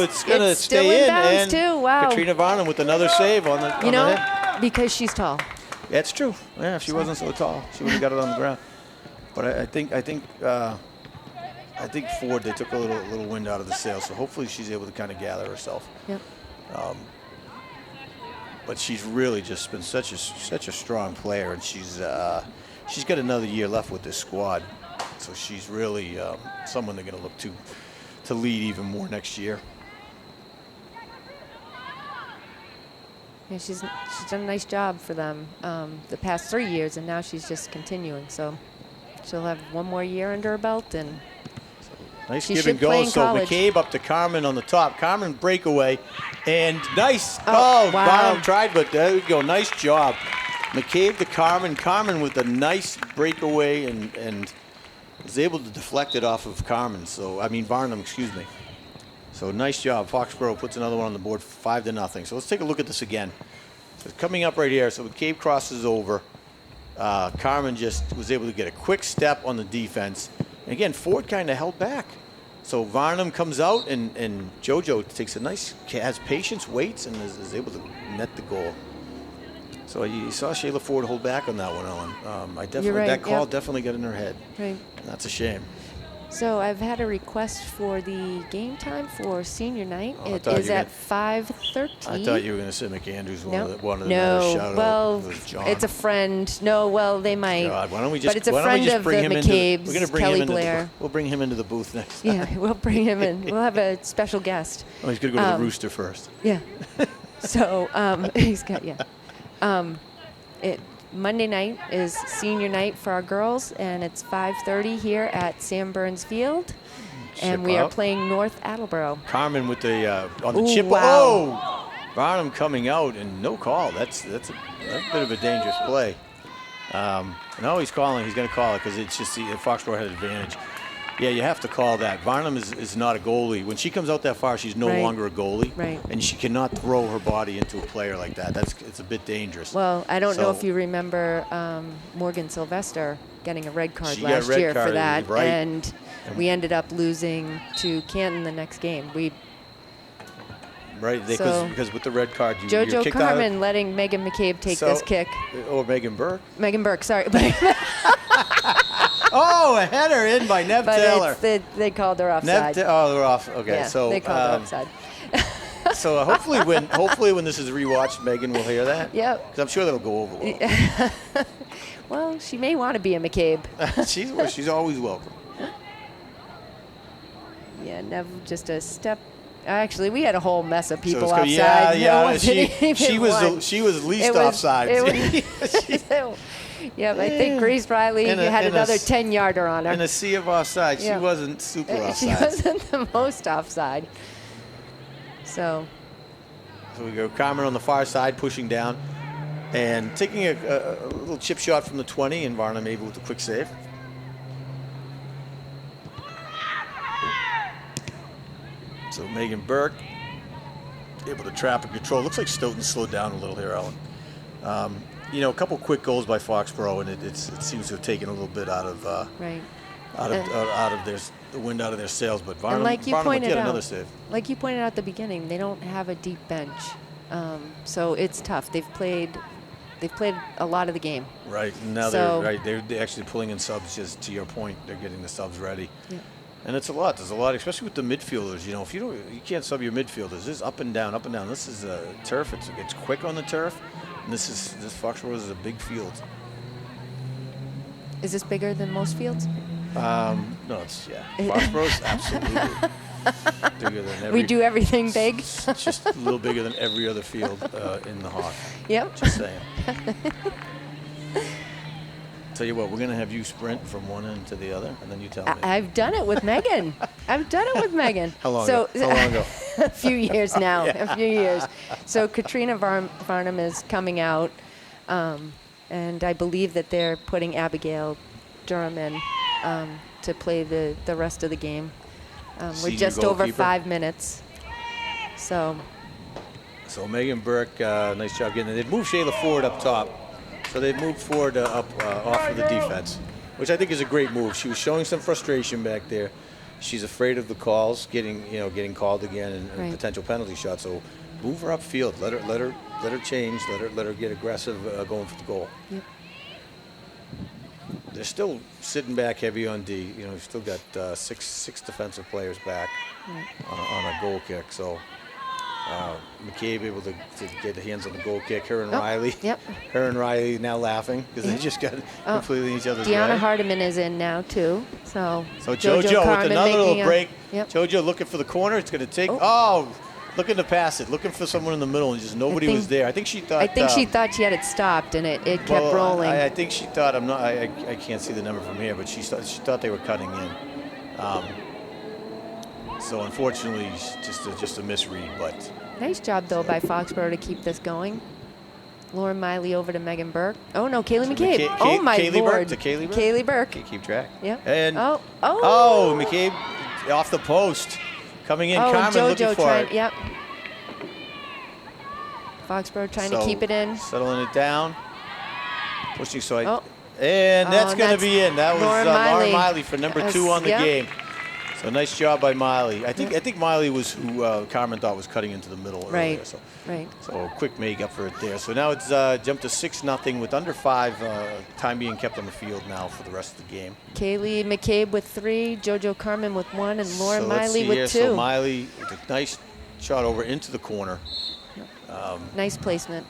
It's gonna stay in. And too. Wow. Katrina Varnum with another save on the. On the head. Because she's tall. That's true. Yeah, if she wasn't so tall, she would have got it on the ground. But I think Ford, they took a little wind out of the sail, so hopefully she's able to kind of gather herself. Yep. But she's really just been such a strong player, and she's got another year left with this squad, so she's really someone they're going to look to lead even more next year. Yeah, she's done a nice job for them the past 3 years, and now she's just continuing. So she'll have one more year under her belt, and nice she give should and go. play in So college. McCabe up to Carmen on the top. Carmen breakaway, and nice. Wow. Varnum tried, but there we go. Nice job. McCabe to Carmen. Carmen with a nice breakaway and was able to deflect it off of Carmen. So, Varnum, excuse me. So nice job. Foxborough puts another one on the board, 5-0. So let's take a look at this again. So coming up right here. So McCabe crosses over. Carmen just was able to get a quick step on the defense. And again, Ford kind of held back. So Varnum comes out, and JoJo takes has patience, waits, and is able to net the goal. So you saw Shayla Ford hold back on that one, Ellen. You're right, that call definitely got in her head. Right. And that's a shame. So I've had a request for the game time for senior night. It thought is you at were 5:30. I thought you were going to say McAndrews wanted another No, shout well, out with John. it's a friend. No, well, they might. God, why don't we just? But it's a why don't we friend just of bring the him McCabe's, we're going to bring Kelly him into Blair. we'll bring him into the booth next time. Yeah, we'll bring him in. We'll have a special guest. Oh, he's going to go to the Rooster first. Yeah. So he's got Monday night is senior night for our girls, and it's 5:30 here at Sam Burns Field, and we are playing North Attleboro. Carmen with the on the chip. Wow. Oh, Varnum coming out and no call. That's a bit of a dangerous play. No, he's calling. He's going to call it because it's just Foxborough had advantage. Yeah, you have to call that. Varnum is not a goalie. When she comes out that far, she's no longer a goalie. Right. And she cannot throw her body into a player like that. It's a bit dangerous. Well, I don't know if you remember Morgan Sylvester getting a red card last year for that, right. and we ended up losing to Canton the next game. Right, because with the red card, you're JoJo kicked Carmen out. letting Megan McCabe take this kick. Or Megan Burke. Megan Burke, sorry. Oh, a header in by Nev Taylor. They called her offside. They're off. Okay, Yeah, so they called her offside. So hopefully when this is rewatched, Megan will hear that. Yep. Because I'm sure that'll go over well. Well, she may want to be a McCabe. she's always welcome. Yeah, Nev just a step. Actually, we had a whole mess of people offside. Yeah. She was least offside. Yeah, I think Grace Riley had another 10-yarder on her. In a sea of offside, she wasn't super offside. She wasn't the most offside. So we go Carmen on the far side, pushing down, and taking a little chip shot from the 20, and Varnum able with a quick save. So Megan Burke able to trap and control. Looks like Stoughton slowed down a little here, Ellen. A couple quick goals by Foxborough, and it seems to have taken a little bit out of out of the wind out of their sails. But Varnum, And like you Varnum would pointed get out, another save. like you pointed out at the beginning, they don't have a deep bench, so it's tough. They've played a lot of the game. Right, and now So- they're actually pulling in subs. Just to your point, they're getting the subs ready. Yeah. And it's a lot. There's a lot, especially with the midfielders. You know, if you can't sub your midfielders. This is up and down, up and down. This is turf. It's quick on the turf, and this Foxborough is a big field. Is this bigger than most fields? No, it's Foxborough's absolutely bigger than every. We do everything big. It's just a little bigger than every other field in the Hawk. Yep. Just saying. Tell you what, we're gonna have you sprint from one end to the other, and then you tell me. I've done it with Megan. I've done it with Megan. How long ago? How long ago? A few years now. A few years. So Katrina Varnum is coming out, and I believe that they're putting Abigail Durham in to play the rest of the game. We're Senior just over goalkeeper. 5 minutes. So So Megan Burke, nice job getting it. They've moved Shayla Ford up top. So they've moved Ford up off of the defense, which I think is a great move. She was showing some frustration back there. She's afraid of the calls, getting called again, and Right. potential penalty shots. So move her upfield. Let her change. Let her get aggressive going for the goal. Yep. They're still sitting back heavy on D. You know, we've still got six defensive players back on a goal kick. So McCabe able to get the hands on the goal kick. Her and Riley. Yep. Her and Riley now laughing because they just got completely in each other's Deanna way. Hardiman is in now too. So JoJo with Carmen another little making a- break. Yep. JoJo looking for the corner. It's going to take. Oh, looking to pass it. Looking for someone in the middle, and just nobody was there. I think she thought. I think she thought she had it stopped, and it kept well, rolling. I think she thought I'm not. I can't see the number from here, but she thought they were cutting in. So unfortunately, just a misread. But Nice job, though, by Foxborough to keep this going. Lauren Miley over to Megan Burke. Oh, no, Kaylee McCabe. Oh, my Kaylee Lord. Burke to Kaylee Burke. Kaylee Burke. Okay, keep track. Yeah. And Oh. McCabe off the post, coming in. Oh, Carmen looking JoJo for trying. it. Yep. Foxborough trying to So, keep it in. Settling it down. Pushing so Oh. and that's Oh, going to that's be in. That was Lauren Lauren Miley. Miley for number 2 on the Yep. game. So nice job by Miley. I think Miley was who Carmen thought was cutting into the middle earlier. Right. So, Right. so quick make up for it there. So now it's jumped to 6-0 with under 5 time being kept on the field now for the rest of the game. Kaylee McCabe with 3, JoJo Carmen with 1, and Lauren So let's Miley see with here. 2. So Miley with a nice shot over into the corner. Nice placement.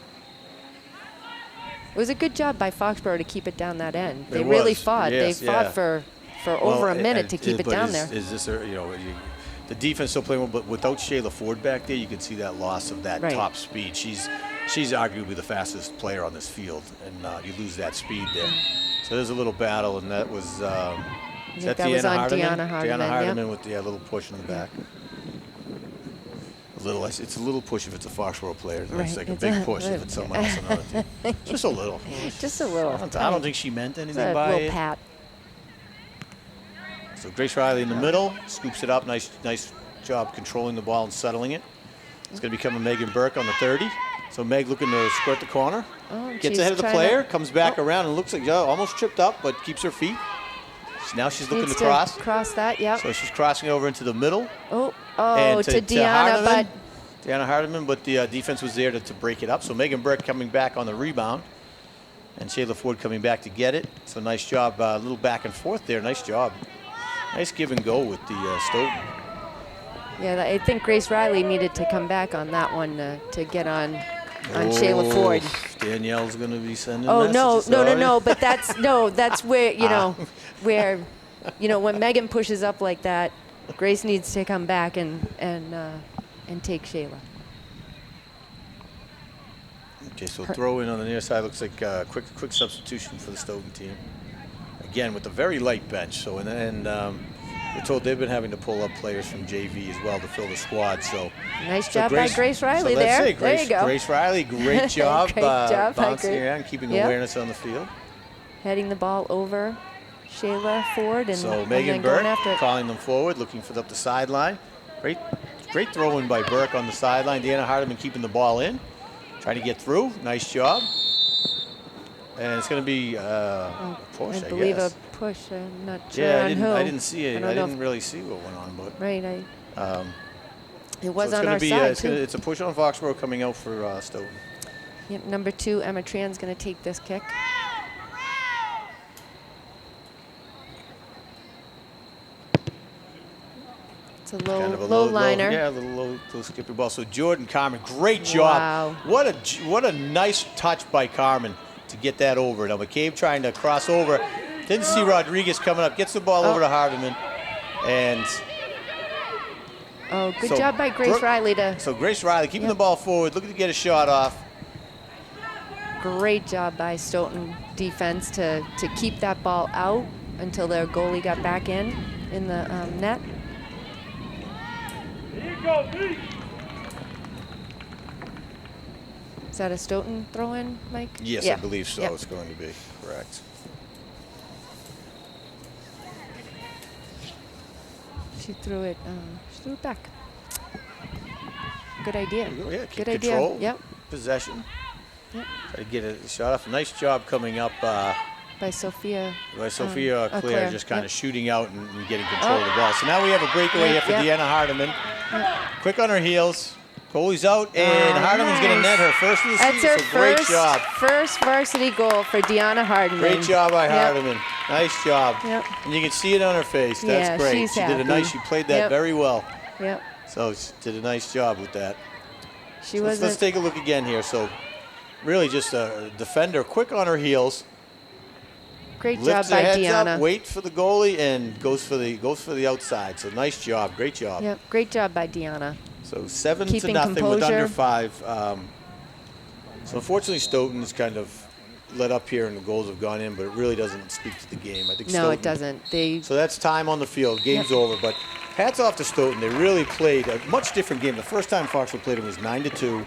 It was a good job by Foxborough to keep it down that end. They It really was. fought. Yes, they fought yeah. for over a minute to keep it but down there. Is this the defense still playing well, but without Shayla Ford back there, you can see that loss of that Right. top speed. She's arguably the fastest player on this field, and you lose that speed there. So there's a little battle, and that was. Is think that was on Deanna Hardiman, Deanna yep. Hardiman with the little push in the back. It's a little push if it's a Foxborough player. It's Right. like a It's big a- push if it's someone else on another team. Just a little. Just a little. I don't think she meant It's anything a by little it. pat. So Grace Riley in the middle, scoops it up. Nice job controlling the ball and settling it. It's going to become a Megan Burke on the 30. So Meg looking to squirt the corner. Oh, Gets she's ahead of the trying player, to- comes back around and looks like almost tripped up, but keeps her feet. Now she's looking Needs to cross. Cross that, yep. So she's crossing over into the middle. Oh, and to Deanna, but Deanna Hardiman, but the defense was there to break it up. So Megan Burke coming back on the rebound. And Shayla Ford coming back to get it. So nice job, a little back and forth there. Nice job. Nice give and go with the Stoughton. yeah, I think Grace Riley needed to come back on that one to get on Shayla Ford. Danielle's going to be sending Oh messages. no! But that's where where when Megan pushes up like that, Grace needs to come back and take Shayla. Okay, so throw in on the near side looks like a quick substitution for the Stoughton team. Again with a very light bench. So and we're told they've been having to pull up players from JV as well to fill the squad. So Nice job by Grace Riley there. There you go. Grace Riley, great job, Great job by bouncing Grace. around, keeping Yep. awareness on the field. Heading the ball over Shayla Ford and, So and Megan then Burke going after it. calling them forward, looking for up the sideline. Great throw in by Burke on the sideline. Deanna Hardiman keeping the ball in, trying to get through. Nice job. And it's going to be a push, I believe guess. a push. I'm not sure Yeah, on who. I didn't see it. I know didn't really see what went on, but Right. It was so on our side, too. it's a push on Foxborough coming out for Stoughton. Yep, number 2, Emma Tran's going to take this kick. It's a low, Kind of a low liner. Yeah, a little skippy ball. So Jordan Carmen, great job. Wow. What a nice touch by Carmen to get that over. Now McCabe trying to cross over. Didn't see Rodriguez coming up. Gets the ball over to Hardiman. And good job by Grace Riley So Grace Riley keeping the ball forward, looking to get a shot off. Great job by Stoughton defense to keep that ball out until their goalie got back in the net. Is that a Stoughton throw-in, Mike? Yes, yeah. I believe so. Yep. It's going to be correct. She threw it back. Good idea. Yeah, keep Good control, idea. Yep. Possession. Yep. Try to get a shot off. Nice job coming up By Sophia. Claire, just kind of shooting out and getting control of the ball. So now we have a breakaway here for Deanna Hardiman. Quick on her heels. Goalie's out, and Hardiman's going to net her first of the season. That's her so great job. first varsity goal for Deanna Hardiman. Great job by Hardiman. Nice job. Yep. And you can see it on her face. That's Yeah, great. she's She did a happy. she played that very well. Yep. So she did a nice job with that. Let's take a look again here. So really just a defender, quick on her heels. Great Lifts job by her heads Deanna. up, wait for the goalie, and goes for the outside. So nice job, great job. Yep, great job by Deanna. So 7 to Keeping nothing with composure. under 5. So unfortunately, Stoughton's kind of let up here, and the goals have gone in, but it really doesn't speak to the game. I think No, it Stoughton, doesn't. So that's time on the field. Game's over. But hats off to Stoughton. They really played a much different game. The first time Foxborough played them was 9-2.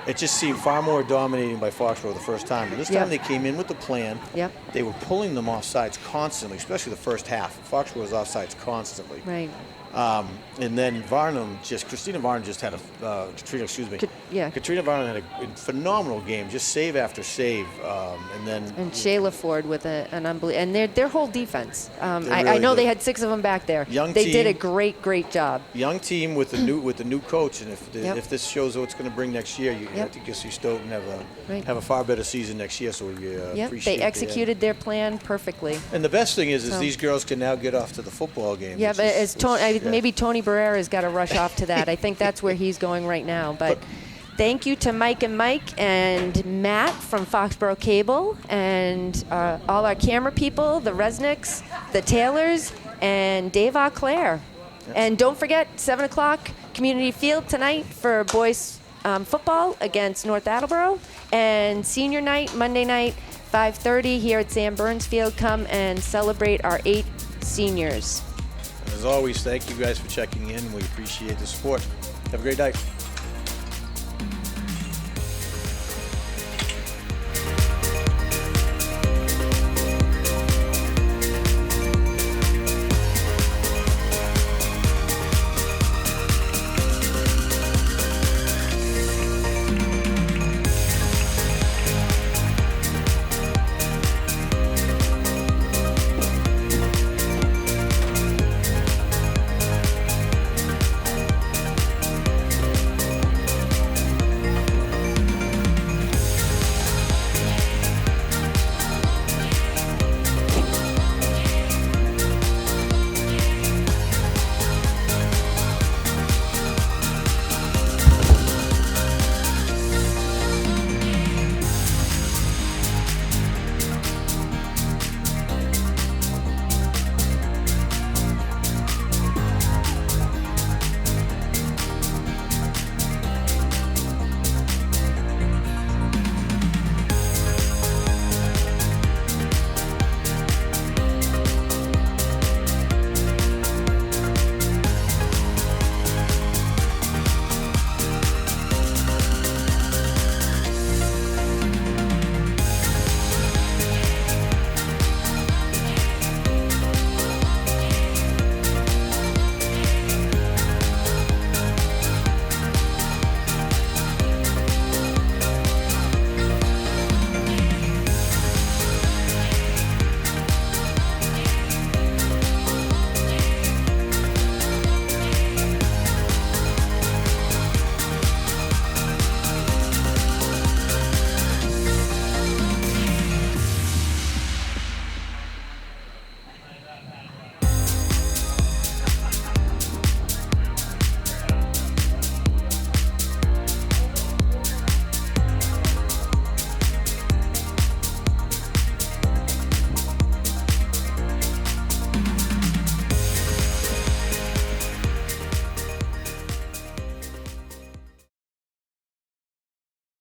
It just seemed far more dominating by Foxborough the first time. But this time they came in with the plan. Yep. They were pulling them off sides constantly, especially the first half. Foxborough was off sides constantly. Right. And then Christina Varnum just had Katrina Varnum had a phenomenal game, just save after save. And Shayla Ford with an unbelievable, and their whole defense. Really I know good. they had 6 of them back there. They did a great job. Young team with the new coach, and if this shows what it's going to bring next year, I think you'll see Stoughton have a far better season next year. So we appreciate they executed their plan perfectly. And the best thing is these girls can now get off to the football game. Yeah, but maybe Tony Barrera's got to rush off to that. I think that's where he's going right now. But thank you to Mike and Matt from Foxboro Cable, and all our camera people, the Resnicks, the Taylors, and Dave Auclair. Yes. And don't forget, 7 o'clock, Community Field tonight for boys football against North Attleboro, and senior night, Monday night, 5:30 here at Sam Burns Field. Come and celebrate our 8 seniors. As always, thank you guys for checking in. We appreciate the support. Have a great night.